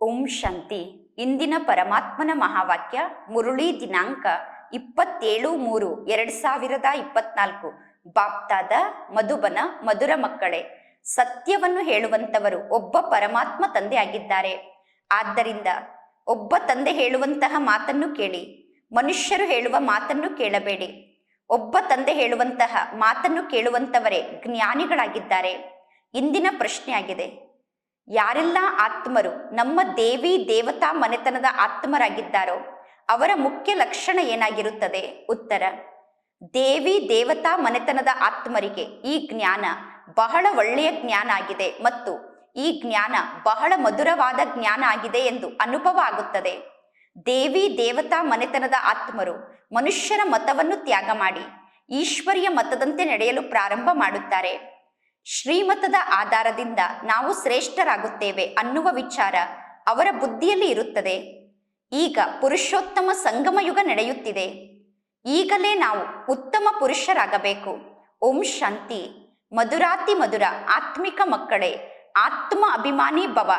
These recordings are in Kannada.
ಓಂ ಶಾಂತಿ. ಇಂದಿನ ಪರಮಾತ್ಮನ ಮಹಾವಾಕ್ಯ ಮುರುಳಿ ದಿನಾಂಕ 27-3-2024. ಬಾಪ್ತಾದ ಮಧುಬನ. ಮಧುರ ಮಕ್ಕಳೇ, ಸತ್ಯವನ್ನು ಹೇಳುವಂತವರು ಒಬ್ಬ ಪರಮಾತ್ಮ ತಂದೆ ಆಗಿದ್ದಾರೆ. ಆದ್ದರಿಂದ ಒಬ್ಬ ತಂದೆ ಹೇಳುವಂತಹ ಮಾತನ್ನು ಕೇಳಿ, ಮನುಷ್ಯರು ಹೇಳುವ ಮಾತನ್ನು ಕೇಳಬೇಡಿ. ಒಬ್ಬ ತಂದೆ ಹೇಳುವಂತಹ ಮಾತನ್ನು ಕೇಳುವಂತವರೇ ಜ್ಞಾನಿಗಳಾಗಿದ್ದಾರೆ. ಇಂದಿನ ಪ್ರಶ್ನೆಯಾಗಿದೆ, ಯಾರೆಲ್ಲ ಆತ್ಮರು ನಮ್ಮ ದೇವಿ ದೇವತಾ ಮನೆತನದ ಆತ್ಮರಾಗಿದ್ದಾರೋ ಅವರ ಮುಖ್ಯ ಲಕ್ಷಣ ಏನಾಗಿರುತ್ತದೆ? ಉತ್ತರ: ದೇವಿ ದೇವತಾ ಮನೆತನದ ಆತ್ಮರಿಗೆ ಈ ಜ್ಞಾನ ಬಹಳ ಒಳ್ಳೆಯ ಜ್ಞಾನ ಆಗಿದೆ ಮತ್ತು ಈ ಜ್ಞಾನ ಬಹಳ ಮಧುರವಾದ ಜ್ಞಾನ ಆಗಿದೆ ಎಂದು ಅನುಭವ ಆಗುತ್ತದೆ. ದೇವಿ ದೇವತಾ ಮನೆತನದ ಆತ್ಮರು ಮನುಷ್ಯರ ಮತವನ್ನು ತ್ಯಾಗ ಮಾಡಿ ಈಶ್ವರಿಯ ಮತದಂತೆ ನಡೆಯಲು ಪ್ರಾರಂಭ ಮಾಡುತ್ತಾರೆ. ಶ್ರೀಮತದ ಆಧಾರದಿಂದ ನಾವು ಶ್ರೇಷ್ಠರಾಗುತ್ತೇವೆ ಅನ್ನುವ ವಿಚಾರ ಅವರ ಬುದ್ಧಿಯಲ್ಲಿ ಇರುತ್ತದೆ. ಈಗ ಪುರುಷೋತ್ತಮ ಸಂಗಮ ಯುಗ ನಡೆಯುತ್ತಿದೆ. ಈಗಲೇ ನಾವು ಉತ್ತಮ ಪುರುಷರಾಗಬೇಕು. ಓಂ ಶಾಂತಿ. ಮಧುರಾತಿ ಮಧುರ ಆತ್ಮಿಕ ಮಕ್ಕಳೇ, ಆತ್ಮ ಅಭಿಮಾನಿ ಭವ.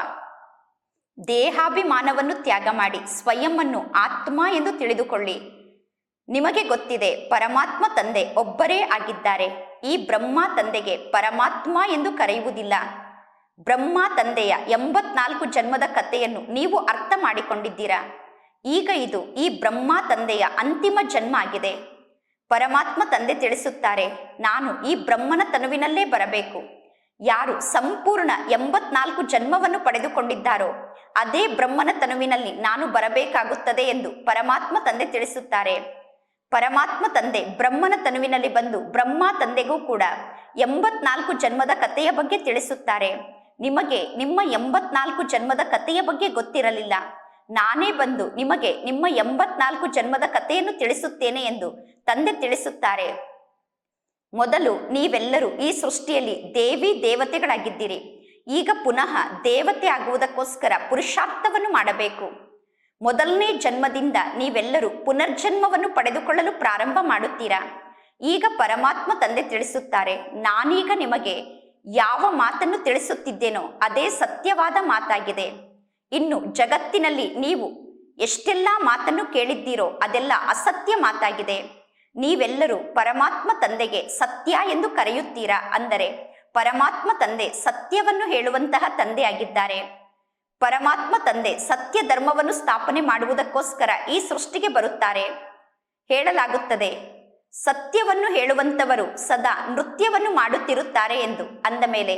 ದೇಹಾಭಿಮಾನವನ್ನು ತ್ಯಾಗ ಮಾಡಿ ಸ್ವಯಂವನ್ನು ಆತ್ಮ ಎಂದು ತಿಳಿದುಕೊಳ್ಳಿ. ನಿಮಗೆ ಗೊತ್ತಿದೆ, ಪರಮಾತ್ಮ ತಂದೆ ಒಬ್ಬರೇ ಆಗಿದ್ದಾರೆ. ಈ ಬ್ರಹ್ಮ ತಂದೆಗೆ ಪರಮಾತ್ಮ ಎಂದು ಕರೆಯುವುದಿಲ್ಲ. ಬ್ರಹ್ಮ ತಂದೆಯ 84 ಜನ್ಮದ ಕಥೆಯನ್ನು ನೀವು ಅರ್ಥ ಮಾಡಿಕೊಂಡಿದ್ದೀರಾ. ಈಗ ಇದು ಈ ಬ್ರಹ್ಮ ತಂದೆಯ ಅಂತಿಮ ಜನ್ಮ ಆಗಿದೆ. ಪರಮಾತ್ಮ ತಂದೆ ತಿಳಿಸುತ್ತಾರೆ, ನಾನು ಈ ಬ್ರಹ್ಮನ ತನುವಿನಲ್ಲೇ ಬರಬೇಕು. ಯಾರು ಸಂಪೂರ್ಣ 84 ಜನ್ಮವನ್ನು ಪಡೆದುಕೊಂಡಿದ್ದಾರೋ ಅದೇ ಬ್ರಹ್ಮನ ತನುವಿನಲ್ಲಿ ನಾನು ಬರಬೇಕಾಗುತ್ತದೆ ಎಂದು ಪರಮಾತ್ಮ ತಂದೆ ತಿಳಿಸುತ್ತಾರೆ. ಪರಮಾತ್ಮ ತಂದೆ ಬ್ರಹ್ಮನ ತನುವಿನಲ್ಲಿ ಬಂದು ಬ್ರಹ್ಮ ತಂದೆಗೂ ಕೂಡ 84 ಜನ್ಮದ ಕಥೆಯ ಬಗ್ಗೆ ತಿಳಿಸುತ್ತಾರೆ. ನಿಮಗೆ ನಿಮ್ಮ 84 ಜನ್ಮದ ಕಥೆಯ ಬಗ್ಗೆ ಗೊತ್ತಿರಲಿಲ್ಲ. ನಾನೇ ಬಂದು ನಿಮಗೆ ನಿಮ್ಮ 84 ಜನ್ಮದ ಕಥೆಯನ್ನು ತಿಳಿಸುತ್ತೇನೆ ಎಂದು ತಂದೆ ತಿಳಿಸುತ್ತಾರೆ. ಮೊದಲು ನೀವೆಲ್ಲರೂ ಈ ಸೃಷ್ಟಿಯಲ್ಲಿ ದೇವಿ ದೇವತೆಗಳಾಗಿದ್ದೀರಿ. ಈಗ ಪುನಃ ದೇವತೆ ಆಗುವುದಕ್ಕೋಸ್ಕರ ಪುರುಷಾರ್ಥವನ್ನು ಮಾಡಬೇಕು. ಮೊದಲನೇ ಜನ್ಮದಿಂದ ನೀವೆಲ್ಲರೂ ಪುನರ್ಜನ್ಮವನ್ನು ಪಡೆದುಕೊಳ್ಳಲು ಪ್ರಾರಂಭ ಮಾಡುತ್ತೀರಾ. ಈಗ ಪರಮಾತ್ಮ ತಂದೆ ತಿಳಿಸುತ್ತಾರೆ, ನಾನೀಗ ನಿಮಗೆ ಯಾವ ಮಾತನ್ನು ತಿಳಿಸುತ್ತಿದ್ದೇನೋ ಅದೇ ಸತ್ಯವಾದ ಮಾತಾಗಿದೆ. ಇನ್ನು ಜಗತ್ತಿನಲ್ಲಿ ನೀವು ಎಷ್ಟೆಲ್ಲ ಮಾತನ್ನು ಕೇಳಿದ್ದೀರೋ ಅದೆಲ್ಲ ಅಸತ್ಯ ಮಾತಾಗಿದೆ. ನೀವೆಲ್ಲರೂ ಪರಮಾತ್ಮ ತಂದೆಗೆ ಸತ್ಯ ಎಂದು ಕರೆಯುತ್ತೀರಾ. ಅಂದರೆ ಪರಮಾತ್ಮ ತಂದೆ ಸತ್ಯವನ್ನು ಹೇಳುವಂತಹ ತಂದೆ ಆಗಿದ್ದಾರೆ. ಪರಮಾತ್ಮ ತಂದೆ ಸತ್ಯ ಧರ್ಮವನ್ನು ಸ್ಥಾಪನೆ ಮಾಡುವುದಕ್ಕೋಸ್ಕರ ಈ ಸೃಷ್ಟಿಗೆ ಬರುತ್ತಾರೆ. ಹೇಳಲಾಗುತ್ತದೆ, ಸತ್ಯವನ್ನು ಹೇಳುವಂತವರು ಸದಾ ನೃತ್ಯವನ್ನು ಮಾಡುತ್ತಿರುತ್ತಾರೆ ಎಂದು. ಅಂದ ಮೇಲೆ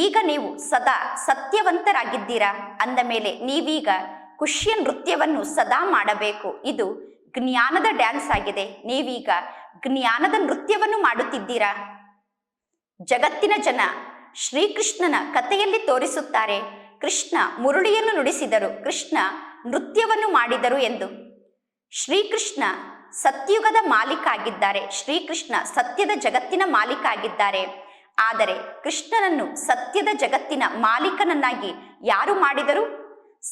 ಈಗ ನೀವು ಸದಾ ಸತ್ಯವಂತರಾಗಿದ್ದೀರಾ. ಅಂದ ಮೇಲೆ ನೀವೀಗ ಖುಷಿಯ ನೃತ್ಯವನ್ನು ಸದಾ ಮಾಡಬೇಕು. ಇದು ಜ್ಞಾನದ ಡ್ಯಾನ್ಸ್ ಆಗಿದೆ. ನೀವೀಗ ಜ್ಞಾನದ ನೃತ್ಯವನ್ನು ಮಾಡುತ್ತಿದ್ದೀರಾ. ಜಗತ್ತಿನ ಜನ ಶ್ರೀಕೃಷ್ಣನ ಕಥೆಯಲ್ಲಿ ತೋರಿಸುತ್ತಾರೆ, ಕೃಷ್ಣ ಮುರುಳಿಯನ್ನು ನುಡಿಸಿದರು, ಕೃಷ್ಣ ನೃತ್ಯವನ್ನು ಮಾಡಿದರು ಎಂದು. ಶ್ರೀಕೃಷ್ಣ ಸತ್ಯುಗದ ಮಾಲೀಕ ಆಗಿದ್ದಾರೆ. ಶ್ರೀಕೃಷ್ಣ ಸತ್ಯದ ಜಗತ್ತಿನ ಮಾಲೀಕ ಆಗಿದ್ದಾರೆ. ಆದರೆ ಕೃಷ್ಣನನ್ನು ಸತ್ಯದ ಜಗತ್ತಿನ ಮಾಲೀಕನನ್ನಾಗಿ ಯಾರು ಮಾಡಿದರು?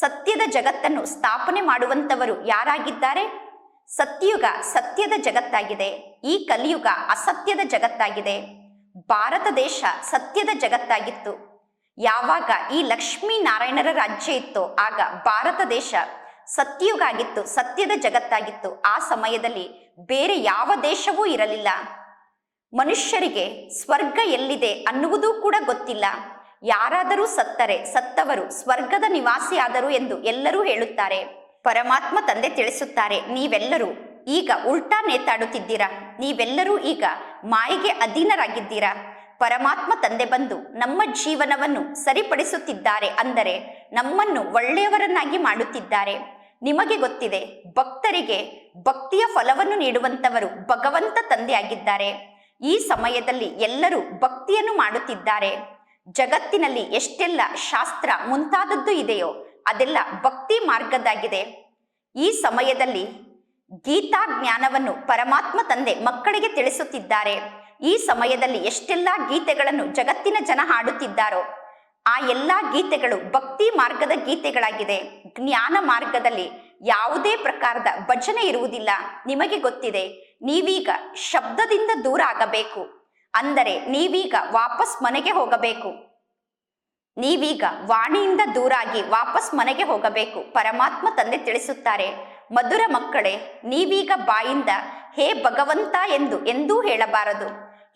ಸತ್ಯದ ಜಗತ್ತನ್ನು ಸ್ಥಾಪನೆ ಮಾಡುವಂತವರು ಯಾರಾಗಿದ್ದಾರೆ? ಸತ್ಯುಗ ಸತ್ಯದ ಜಗತ್ತಾಗಿದೆ. ಈ ಕಲಿಯುಗ ಅಸತ್ಯದ ಜಗತ್ತಾಗಿದೆ. ಭಾರತ ದೇಶ ಸತ್ಯದ ಜಗತ್ತಾಗಿತ್ತು. ಯಾವಾಗ ಈ ಲಕ್ಷ್ಮೀ ನಾರಾಯಣರ ರಾಜ್ಯ ಇತ್ತೋ ಆಗ ಭಾರತ ದೇಶ ಸತ್ಯುಗ ಆಗಿತ್ತು, ಸತ್ಯದ ಜಗತ್ತಾಗಿತ್ತು. ಆ ಸಮಯದಲ್ಲಿ ಬೇರೆ ಯಾವ ದೇಶವೂ ಇರಲಿಲ್ಲ. ಮನುಷ್ಯರಿಗೆ ಸ್ವರ್ಗ ಎಲ್ಲಿದೆ ಅನ್ನುವುದೂ ಕೂಡ ಗೊತ್ತಿಲ್ಲ. ಯಾರಾದರೂ ಸತ್ತರೆ ಸತ್ತವರು ಸ್ವರ್ಗದ ನಿವಾಸಿಯಾದರು ಎಂದು ಎಲ್ಲರೂ ಹೇಳುತ್ತಾರೆ. ಪರಮಾತ್ಮ ತಂದೆ ತಿಳಿಸುತ್ತಾರೆ, ನೀವೆಲ್ಲರೂ ಈಗ ಉಲ್ಟಾ ನೇತಾಡುತ್ತಿದ್ದೀರಾ. ನೀವೆಲ್ಲರೂ ಈಗ ಮಾಯೆಗೆ ಅಧೀನರಾಗಿದ್ದೀರಾ. ಪರಮಾತ್ಮ ತಂದೆ ಬಂದು ನಮ್ಮ ಜೀವನವನ್ನು ಸರಿಪಡಿಸುತ್ತಿದ್ದಾರೆ. ಅಂದರೆ ನಮ್ಮನ್ನು ಒಳ್ಳೆಯವರನ್ನಾಗಿ ಮಾಡುತ್ತಿದ್ದಾರೆ. ನಿಮಗೆ ಗೊತ್ತಿದೆ, ಭಕ್ತರಿಗೆ ಭಕ್ತಿಯ ಫಲವನ್ನು ನೀಡುವಂತವರು ಭಗವಂತ ತಂದೆ ಆಗಿದ್ದಾರೆ. ಈ ಸಮಯದಲ್ಲಿ ಎಲ್ಲರೂ ಭಕ್ತಿಯನ್ನು ಮಾಡುತ್ತಿದ್ದಾರೆ. ಜಗತ್ತಿನಲ್ಲಿ ಎಷ್ಟೆಲ್ಲ ಶಾಸ್ತ್ರ ಮುಂತಾದದ್ದು ಇದೆಯೋ ಅದೆಲ್ಲ ಭಕ್ತಿ ಮಾರ್ಗದಾಗಿದೆ. ಈ ಸಮಯದಲ್ಲಿ ಗೀತಾ ಜ್ಞಾನವನ್ನು ಪರಮಾತ್ಮ ತಂದೆ ಮಕ್ಕಳಿಗೆ ತಿಳಿಸುತ್ತಿದ್ದಾರೆ. ಈ ಸಮಯದಲ್ಲಿ ಎಷ್ಟೆಲ್ಲ ಗೀತೆಗಳನ್ನು ಜಗತ್ತಿನ ಜನ ಹಾಡುತ್ತಿದ್ದಾರೋ ಆ ಎಲ್ಲ ಗೀತೆಗಳು ಭಕ್ತಿ ಮಾರ್ಗದ ಗೀತೆಗಳಾಗಿದೆ. ಜ್ಞಾನ ಮಾರ್ಗದಲ್ಲಿ ಯಾವುದೇ ಪ್ರಕಾರದ ಭಜನೆ ಇರುವುದಿಲ್ಲ. ನಿಮಗೆ ಗೊತ್ತಿದೆ, ನೀವೀಗ ಶಬ್ದದಿಂದ ದೂರ ಆಗಬೇಕು. ಅಂದರೆ ನೀವೀಗ ವಾಪಸ್ ಮನೆಗೆ ಹೋಗಬೇಕು. ನೀವೀಗ ವಾಣಿಯಿಂದ ದೂರಾಗಿ ವಾಪಸ್ ಮನೆಗೆ ಹೋಗಬೇಕು. ಪರಮಾತ್ಮ ತಂದೆ ತಿಳಿಸುತ್ತಾರೆ, ಮಧುರ ಮಕ್ಕಳೇ, ನೀವೀಗ ಬಾಯಿಂದ ಹೇ ಭಗವಂತ ಎಂದು ಎಂದೂ ಹೇಳಬಾರದು.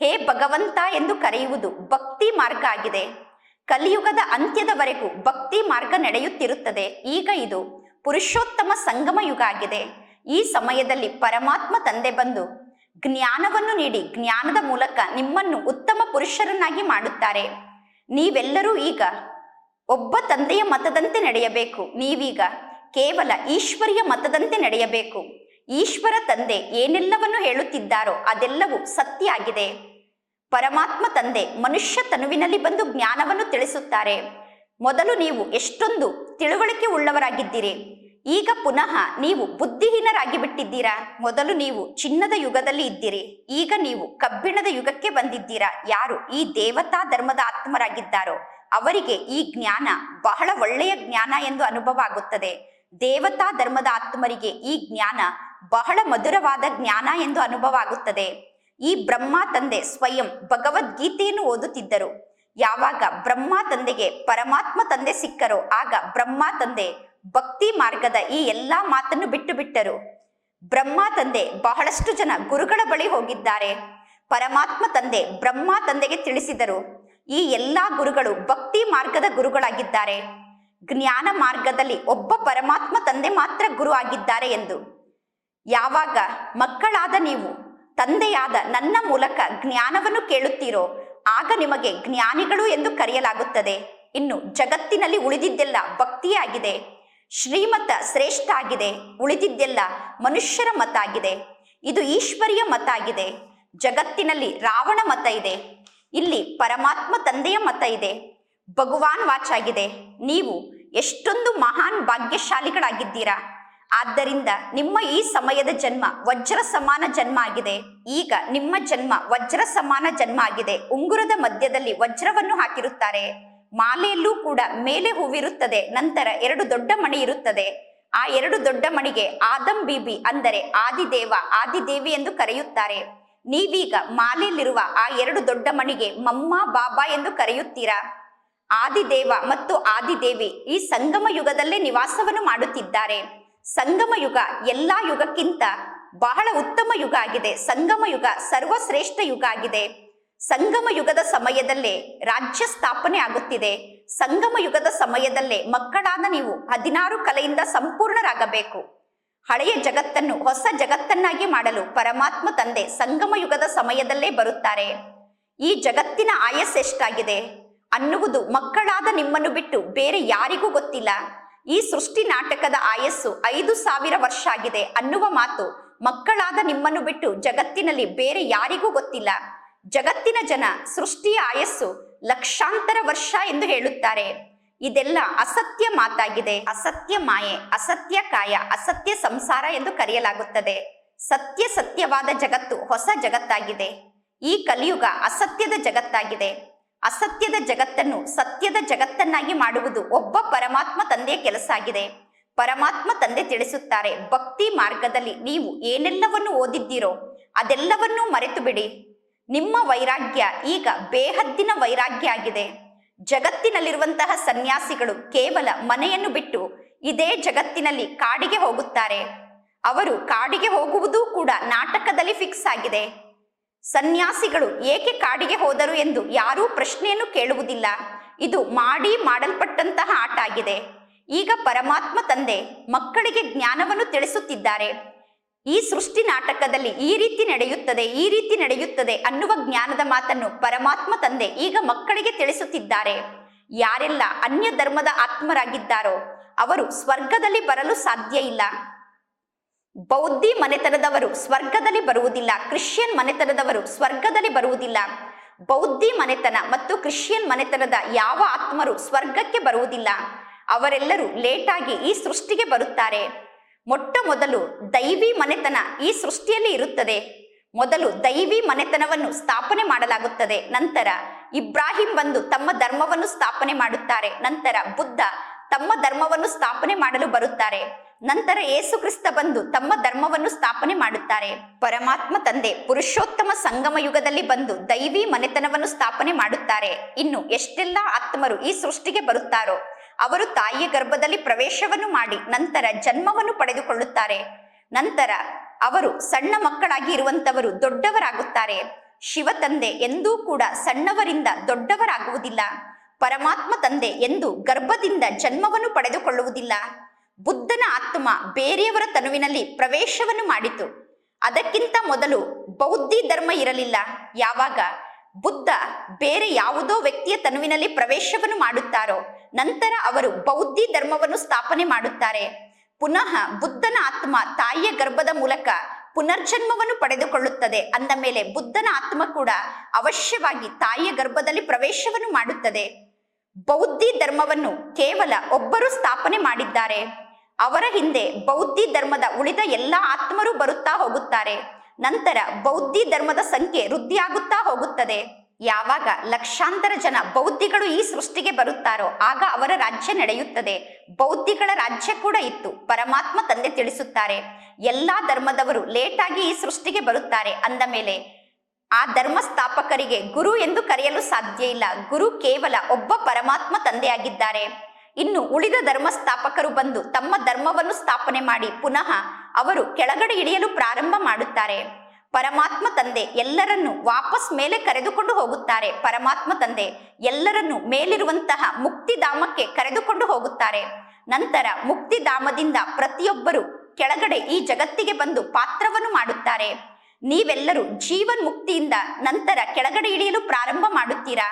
ಹೇ ಭಗವಂತ ಎಂದು ಕರೆಯುವುದು ಭಕ್ತಿ ಮಾರ್ಗ ಆಗಿದೆ. ಕಲಿಯುಗದ ಅಂತ್ಯದವರೆಗೂ ಭಕ್ತಿ ಮಾರ್ಗ ನಡೆಯುತ್ತಿರುತ್ತದೆ. ಈಗ ಇದು ಪುರುಷೋತ್ತಮ ಸಂಗಮ ಯುಗ ಆಗಿದೆ. ಈ ಸಮಯದಲ್ಲಿ ಪರಮಾತ್ಮ ತಂದೆ ಬಂದು ಜ್ಞಾನವನ್ನು ನೀಡಿ ಜ್ಞಾನದ ಮೂಲಕ ನಿಮ್ಮನ್ನು ಉತ್ತಮ ಪುರುಷರನ್ನಾಗಿ ಮಾಡುತ್ತಾರೆ. ನೀವೆಲ್ಲರೂ ಈಗ ಒಬ್ಬ ತಂದೆಯ ಮತದಂತೆ ನಡೆಯಬೇಕು. ನೀವೀಗ ಕೇವಲ ಈಶ್ವರಿಯ ಮತದಂತೆ ನಡೆಯಬೇಕು. ಈಶ್ವರ ತಂದೆ ಏನೆಲ್ಲವನ್ನು ಹೇಳುತ್ತಿದ್ದಾರೋ ಅದೆಲ್ಲವೂ ಸತ್ಯ ಆಗಿದೆ. ಪರಮಾತ್ಮ ತಂದೆ ಮನುಷ್ಯ ತನುವಿನಲ್ಲಿ ಬಂದು ಜ್ಞಾನವನ್ನು ತಿಳಿಸುತ್ತಾರೆ. ಮೊದಲು ನೀವು ಎಷ್ಟೊಂದು ತಿಳುವಳಿಕೆ ಉಳ್ಳವರಾಗಿದ್ದೀರಿ, ಈಗ ಪುನಃ ನೀವು ಬುದ್ಧಿಹೀನರಾಗಿ ಬಿಟ್ಟಿದ್ದೀರಾ. ಮೊದಲು ನೀವು ಚಿನ್ನದ ಯುಗದಲ್ಲಿ ಇದ್ದೀರಿ, ಈಗ ನೀವು ಕಬ್ಬಿಣದ ಯುಗಕ್ಕೆ ಬಂದಿದ್ದೀರಾ. ಯಾರು ಈ ದೇವತಾ ಧರ್ಮದ ಆತ್ಮರಾಗಿದ್ದಾರೋ ಅವರಿಗೆ ಈ ಜ್ಞಾನ ಬಹಳ ಒಳ್ಳೆಯ ಜ್ಞಾನ ಎಂದು ಅನುಭವ ಆಗುತ್ತದೆ. ದೇವತಾ ಧರ್ಮದ ಆತ್ಮರಿಗೆ ಈ ಜ್ಞಾನ ಬಹಳ ಮಧುರವಾದ ಜ್ಞಾನ ಎಂದು ಅನುಭವ ಆಗುತ್ತದೆ. ಈ ಬ್ರಹ್ಮ ತಂದೆ ಸ್ವಯಂ ಭಗವದ್ಗೀತೆಯನ್ನು ಓದುತ್ತಿದ್ದರು. ಯಾವಾಗ ಬ್ರಹ್ಮ ತಂದೆಗೆ ಪರಮಾತ್ಮ ತಂದೆ ಸಿಕ್ಕರೋ ಆಗ ಬ್ರಹ್ಮ ತಂದೆ ಭಕ್ತಿ ಮಾರ್ಗದ ಈ ಎಲ್ಲಾ ಮಾತನ್ನು ಬಿಟ್ಟು ಬಿಟ್ಟರು. ಬ್ರಹ್ಮ ತಂದೆ ಬಹಳಷ್ಟು ಜನ ಗುರುಗಳ ಬಳಿ ಹೋಗಿದ್ದಾರೆ. ಪರಮಾತ್ಮ ತಂದೆ ಬ್ರಹ್ಮ ತಂದೆಗೆ ತಿಳಿಸಿದರು, ಈ ಎಲ್ಲಾ ಗುರುಗಳು ಭಕ್ತಿ ಮಾರ್ಗದ ಗುರುಗಳಾಗಿದ್ದಾರೆ. ಜ್ಞಾನ ಮಾರ್ಗದಲ್ಲಿ ಒಬ್ಬ ಪರಮಾತ್ಮ ತಂದೆ ಮಾತ್ರ ಗುರು ಆಗಿದ್ದಾರೆ ಎಂದು. ಯಾವಾಗ ಮಕ್ಕಳಾದ ನೀವು ತಂದೆಯಾದ ನನ್ನ ಮೂಲಕ ಜ್ಞಾನವನ್ನು ಕೇಳುತ್ತೀರೋ ಆಗ ನಿಮಗೆ ಜ್ಞಾನಿಗಳು ಎಂದು ಕರೆಯಲಾಗುತ್ತದೆ. ಇನ್ನು ಜಗತ್ತಿನಲ್ಲಿ ಉಳಿದಿದ್ದೆಲ್ಲ ಭಕ್ತಿಯಾಗಿದೆ. ಶ್ರೀಮತ ಶ್ರೇಷ್ಠ ಆಗಿದೆ, ಉಳಿದಿದ್ದೆಲ್ಲ ಮನುಷ್ಯರ ಮತ ಆಗಿದೆ. ಇದು ಈಶ್ವರಿಯ ಮತ ಆಗಿದೆ. ಜಗತ್ತಿನಲ್ಲಿ ರಾವಣ ಮತ ಇದೆ, ಇಲ್ಲಿ ಪರಮಾತ್ಮ ತಂದೆಯ ಮತ ಇದೆ. ಭಗವಾನ್ ವಾಚಾಗಿದೆ. ನೀವು ಎಷ್ಟೊಂದು ಮಹಾನ್ ಭಾಗ್ಯಶಾಲಿಗಳಾಗಿದ್ದೀರಾ. ಆದ್ದರಿಂದ ನಿಮ್ಮ ಈ ಸಮಯದ ಜನ್ಮ ವಜ್ರ ಸಮಾನ ಜನ್ಮ ಆಗಿದೆ. ಈಗ ನಿಮ್ಮ ಜನ್ಮ ವಜ್ರ ಸಮಾನ ಜನ್ಮ ಆಗಿದೆ. ಉಂಗುರದ ಮಧ್ಯದಲ್ಲಿ ವಜ್ರವನ್ನು ಹಾಕಿರುತ್ತಾರೆ. ಮಾಲೆಯಲ್ಲೂ ಕೂಡ ಮೇಲೆ ಹೂವಿರುತ್ತದೆ, ನಂತರ 2 ದೊಡ್ಡ ಮಣಿ ಇರುತ್ತದೆ. ಆ 2 ದೊಡ್ಡ ಮಣಿಗೆ ಆದಂ ಬೀಬಿ ಅಂದರೆ ಆದಿದೇವ ಆದಿದೇವಿ ಎಂದು ಕರೆಯುತ್ತಾರೆ. ನೀವೀಗ ಮಾಲೆಯಲ್ಲಿರುವ ಆ 2 ದೊಡ್ಡ ಮಣಿಗೆ ಮಮ್ಮ ಬಾಬಾ ಎಂದು ಕರೆಯುತ್ತೀರಾ. ಆದಿದೇವ ಮತ್ತು ಆದಿದೇವಿ ಈ ಸಂಗಮ ಯುಗದಲ್ಲೇ ನಿವಾಸವನ್ನು ಮಾಡುತ್ತಿದ್ದಾರೆ. ಸಂಗಮ ಯುಗ ಎಲ್ಲಾ ಯುಗಕ್ಕಿಂತ ಬಹಳ ಉತ್ತಮ ಯುಗ ಆಗಿದೆ. ಸಂಗಮ ಯುಗ ಸರ್ವಶ್ರೇಷ್ಠ ಯುಗ ಆಗಿದೆ. ಸಂಗಮ ಯುಗದ ಸಮಯದಲ್ಲೇ ರಾಜ್ಯ ಸ್ಥಾಪನೆ ಆಗುತ್ತಿದೆ. ಸಂಗಮ ಯುಗದ ಸಮಯದಲ್ಲೇ ಮಕ್ಕಳಾದ ನೀವು 16 ಕಲೆಯಿಂದ ಸಂಪೂರ್ಣರಾಗಬೇಕು. ಹಳೆಯ ಜಗತ್ತನ್ನು ಹೊಸ ಜಗತ್ತನ್ನಾಗಿ ಮಾಡಲು ಪರಮಾತ್ಮ ತಂದೆ ಸಂಗಮ ಯುಗದ ಸಮಯದಲ್ಲೇ ಬರುತ್ತಾರೆ. ಈ ಜಗತ್ತಿನ ಆಯಸ್ಸೆಷ್ಟಾಗಿದೆ ಅನ್ನುವುದು ಮಕ್ಕಳಾದ ನಿಮ್ಮನ್ನು ಬಿಟ್ಟು ಬೇರೆ ಯಾರಿಗೂ ಗೊತ್ತಿಲ್ಲ. ಈ ಸೃಷ್ಟಿ ನಾಟಕದ ಆಯಸ್ಸು 5,000 ವರ್ಷ ಆಗಿದೆ ಅನ್ನುವ ಮಾತು ಮಕ್ಕಳಾದ ನಿಮ್ಮನ್ನು ಬಿಟ್ಟು ಜಗತ್ತಿನಲ್ಲಿ ಬೇರೆ ಯಾರಿಗೂ ಗೊತ್ತಿಲ್ಲ. ಜಗತ್ತಿನ ಜನ ಸೃಷ್ಟಿಯ ಆಯಸ್ಸು ಲಕ್ಷಾಂತರ ವರ್ಷ ಎಂದು ಹೇಳುತ್ತಾರೆ. ಇದೆಲ್ಲ ಅಸತ್ಯ ಮಾತಾಗಿದೆ. ಅಸತ್ಯ ಮಾಯೆ, ಅಸತ್ಯ ಕಾಯ, ಅಸತ್ಯ ಸಂಸಾರ ಎಂದು ಕರೆಯಲಾಗುತ್ತದೆ. ಸತ್ಯ ಸತ್ಯವಾದ ಜಗತ್ತು ಹೊಸ ಜಗತ್ತಾಗಿದೆ. ಈ ಕಲಿಯುಗ ಅಸತ್ಯದ ಜಗತ್ತಾಗಿದೆ. ಅಸತ್ಯದ ಜಗತ್ತನ್ನು ಸತ್ಯದ ಜಗತ್ತನ್ನಾಗಿ ಮಾಡುವುದು ಒಬ್ಬ ಪರಮಾತ್ಮ ತಂದೆಯ ಕೆಲಸ ಆಗಿದೆ. ಪರಮಾತ್ಮ ತಂದೆ ತಿಳಿಸುತ್ತಾರೆ, ಭಕ್ತಿ ಮಾರ್ಗದಲ್ಲಿ ನೀವು ಏನೆಲ್ಲವನ್ನು ಓದಿದ್ದೀರೋ ಅದೆಲ್ಲವನ್ನೂ ಮರೆತು ಬಿಡಿ. ನಿಮ್ಮ ವೈರಾಗ್ಯ ಈಗ ಬೇಹದ್ದಿನ ವೈರಾಗ್ಯ ಆಗಿದೆ. ಜಗತ್ತಿನಲ್ಲಿರುವಂತಹ ಸನ್ಯಾಸಿಗಳು ಕೇವಲ ಮನೆಯನ್ನು ಬಿಟ್ಟು ಇದೇ ಜಗತ್ತಿನಲ್ಲಿ ಕಾಡಿಗೆ ಹೋಗುತ್ತಾರೆ. ಅವರು ಕಾಡಿಗೆ ಹೋಗುವುದೂ ಕೂಡ ನಾಟಕದಲ್ಲಿ ಫಿಕ್ಸ್ ಆಗಿದೆ. ಸನ್ಯಾಸಿಗಳು ಏಕೆ ಕಾಡಿಗೆ ಹೋದರು ಎಂದು ಯಾರೂ ಪ್ರಶ್ನೆಯನ್ನು ಕೇಳುವುದಿಲ್ಲ. ಇದು ಮಾಡಲ್ಪಟ್ಟಂತಹ ಆಟ ಆಗಿದೆ. ಈಗ ಪರಮಾತ್ಮ ತಂದೆ ಮಕ್ಕಳಿಗೆ ಜ್ಞಾನವನ್ನು ತಿಳಿಸುತ್ತಿದ್ದಾರೆ. ಈ ಸೃಷ್ಟಿ ನಾಟಕದಲ್ಲಿ ಈ ರೀತಿ ನಡೆಯುತ್ತದೆ, ಈ ರೀತಿ ನಡೆಯುತ್ತದೆ ಅನ್ನುವ ಜ್ಞಾನದ ಮಾತನ್ನು ಪರಮಾತ್ಮ ತಂದೆ ಈಗ ಮಕ್ಕಳಿಗೆ ತಿಳಿಸುತ್ತಿದ್ದಾರೆ. ಯಾರೆಲ್ಲ ಅನ್ಯ ಧರ್ಮದ ಆತ್ಮರಾಗಿದ್ದಾರೋ ಅವರು ಸ್ವರ್ಗದಲ್ಲಿ ಬರಲು ಸಾಧ್ಯ ಇಲ್ಲ. ಬೌದ್ಧಿ ಮನೆತನದವರು ಸ್ವರ್ಗದಲ್ಲಿ ಬರುವುದಿಲ್ಲ. ಕ್ರಿಶ್ಚಿಯನ್ ಮನೆತನದವರು ಸ್ವರ್ಗದಲ್ಲಿ ಬರುವುದಿಲ್ಲ. ಬೌದ್ಧಿ ಮನೆತನ ಮತ್ತು ಕ್ರಿಶ್ಚಿಯನ್ ಮನೆತನದ ಯಾವ ಆತ್ಮರು ಸ್ವರ್ಗಕ್ಕೆ ಬರುವುದಿಲ್ಲ. ಅವರೆಲ್ಲರೂ ಲೇಟಾಗಿ ಈ ಸೃಷ್ಟಿಗೆ ಬರುತ್ತಾರೆ. ಮೊಟ್ಟ ಮೊದಲು ದೈವಿ ಮನೆತನ ಈ ಸೃಷ್ಟಿಯಲ್ಲಿ ಇರುತ್ತದೆ. ಮೊದಲು ದೈವಿ ಮನೆತನವನ್ನು ಸ್ಥಾಪನೆ ಮಾಡಲಾಗುತ್ತದೆ. ನಂತರ ಇಬ್ರಾಹಿಂ ಬಂದು ತಮ್ಮ ಧರ್ಮವನ್ನು ಸ್ಥಾಪನೆ ಮಾಡುತ್ತಾರೆ. ನಂತರ ಬುದ್ಧ ತಮ್ಮ ಧರ್ಮವನ್ನು ಸ್ಥಾಪನೆ ಮಾಡಲು ಬರುತ್ತಾರೆ. ನಂತರ ಯೇಸು ಕ್ರಿಸ್ತ ಬಂದು ತಮ್ಮ ಧರ್ಮವನ್ನು ಸ್ಥಾಪನೆ ಮಾಡುತ್ತಾರೆ. ಪರಮಾತ್ಮ ತಂದೆ ಪುರುಷೋತ್ತಮ ಸಂಗಮ ಯುಗದಲ್ಲಿ ಬಂದು ದೈವಿ ಮನೆತನವನ್ನು ಸ್ಥಾಪನೆ ಮಾಡುತ್ತಾರೆ. ಇನ್ನು ಎಷ್ಟೆಲ್ಲ ಆತ್ಮರು ಈ ಸೃಷ್ಟಿಗೆ ಬರುತ್ತಾರೋ ಅವರು ತಾಯಿಯ ಗರ್ಭದಲ್ಲಿ ಪ್ರವೇಶವನ್ನು ಮಾಡಿ ನಂತರ ಜನ್ಮವನ್ನು ಪಡೆದುಕೊಳ್ಳುತ್ತಾರೆ. ನಂತರ ಅವರು ಸಣ್ಣ ಮಕ್ಕಳಾಗಿ ಇರುವಂತವರು ದೊಡ್ಡವರಾಗುತ್ತಾರೆ. ಶಿವ ತಂದೆ ಎಂದೂ ಕೂಡ ಸಣ್ಣವರಿಂದ ದೊಡ್ಡವರಾಗುವುದಿಲ್ಲ. ಪರಮಾತ್ಮ ತಂದೆ ಎಂದು ಗರ್ಭದಿಂದ ಜನ್ಮವನ್ನು ಪಡೆದುಕೊಳ್ಳುವುದಿಲ್ಲ. ಬುದ್ಧನ ಆತ್ಮ ಬೇರೆಯವರ ತನುವಿನಲ್ಲಿ ಪ್ರವೇಶವನ್ನು ಮಾಡಿತು. ಅದಕ್ಕಿಂತ ಮೊದಲು ಬೌದ್ಧಿ ಧರ್ಮ ಇರಲಿಲ್ಲ. ಯಾವಾಗ ಬುದ್ಧ ಬೇರೆ ಯಾವುದೋ ವ್ಯಕ್ತಿಯ ತನುವಿನಲ್ಲಿ ಪ್ರವೇಶವನ್ನು ಮಾಡುತ್ತಾರೋ ನಂತರ ಅವರು ಬೌದ್ಧಿ ಧರ್ಮವನ್ನು ಸ್ಥಾಪನೆ ಮಾಡುತ್ತಾರೆ. ಪುನಃ ಬುದ್ಧನ ಆತ್ಮ ತಾಯಿಯ ಗರ್ಭದ ಮೂಲಕ ಪುನರ್ಜನ್ಮವನ್ನು ಪಡೆದುಕೊಳ್ಳುತ್ತದೆ. ಅಂದ ಮೇಲೆ ಬುದ್ಧನ ಆತ್ಮ ಕೂಡ ಅವಶ್ಯವಾಗಿ ತಾಯಿಯ ಗರ್ಭದಲ್ಲಿ ಪ್ರವೇಶವನ್ನು ಮಾಡುತ್ತದೆ. ಬೌದ್ಧಿ ಧರ್ಮವನ್ನು ಕೇವಲ ಒಬ್ಬರು ಸ್ಥಾಪನೆ ಮಾಡಿದ್ದಾರೆ. ಅವರ ಹಿಂದೆ ಬೌದ್ಧಿ ಧರ್ಮದ ಉಳಿದ ಎಲ್ಲ ಆತ್ಮರು ಬರುತ್ತಾ ಹೋಗುತ್ತಾರೆ. ನಂತರ ಬೌದ್ಧಿ ಧರ್ಮದ ಸಂಖ್ಯೆ ವೃದ್ಧಿಯಾಗುತ್ತಾ ಹೋಗುತ್ತದೆ. ಯಾವಾಗ ಲಕ್ಷಾಂತರ ಜನ ಬೌದ್ಧಿಗಳು ಈ ಸೃಷ್ಟಿಗೆ ಬರುತ್ತಾರೋ ಆಗ ಅವರ ರಾಜ್ಯ ನಡೆಯುತ್ತದೆ. ಬೌದ್ಧಿಗಳ ರಾಜ್ಯ ಕೂಡ ಇತ್ತು. ಪರಮಾತ್ಮ ತಂದೆ ತಿಳಿಸುತ್ತಾರೆ, ಎಲ್ಲಾ ಧರ್ಮದವರು ಲೇಟಾಗಿ ಈ ಸೃಷ್ಟಿಗೆ ಬರುತ್ತಾರೆ. ಅಂದ ಮೇಲೆ ಆ ಧರ್ಮ ಸ್ಥಾಪಕರಿಗೆ ಗುರು ಎಂದು ಕರೆಯಲು ಸಾಧ್ಯ ಇಲ್ಲ. ಗುರು ಕೇವಲ ಒಬ್ಬ ಪರಮಾತ್ಮ ತಂದೆಯಾಗಿದ್ದಾರೆ. ಇನ್ನು ಉಳಿದ ಧರ್ಮ ಸ್ಥಾಪಕರು ಬಂದು ತಮ್ಮ ಧರ್ಮವನ್ನು ಸ್ಥಾಪನೆ ಮಾಡಿ ಪುನಃ ಅವರು ಕೆಳಗಡೆ ಇಳಿಯಲು ಪ್ರಾರಂಭ ಮಾಡುತ್ತಾರೆ. ಪರಮಾತ್ಮ ತಂದೆ ಎಲ್ಲರನ್ನು ವಾಪಸ್ ಮೇಲೆ ಕರೆದುಕೊಂಡು ಹೋಗುತ್ತಾರೆ. ಪರಮಾತ್ಮ ತಂದೆ ಎಲ್ಲರನ್ನು ಮೇಲಿರುವಂತಹ ಮುಕ್ತಿಧಾಮಕ್ಕೆ ಕರೆದುಕೊಂಡು ಹೋಗುತ್ತಾರೆ. ನಂತರ ಮುಕ್ತಿಧಾಮದಿಂದ ಪ್ರತಿಯೊಬ್ಬರು ಕೆಳಗಡೆ ಈ ಜಗತ್ತಿಗೆ ಬಂದು ಪಾತ್ರವನ್ನು ಮಾಡುತ್ತಾರೆ. ನೀವೆಲ್ಲರೂ ಜೀವನ್ ಮುಕ್ತಿಯಿಂದ ನಂತರ ಕೆಳಗಡೆ ಇಳಿಯಲು ಪ್ರಾರಂಭ ಮಾಡುತ್ತೀರಾ.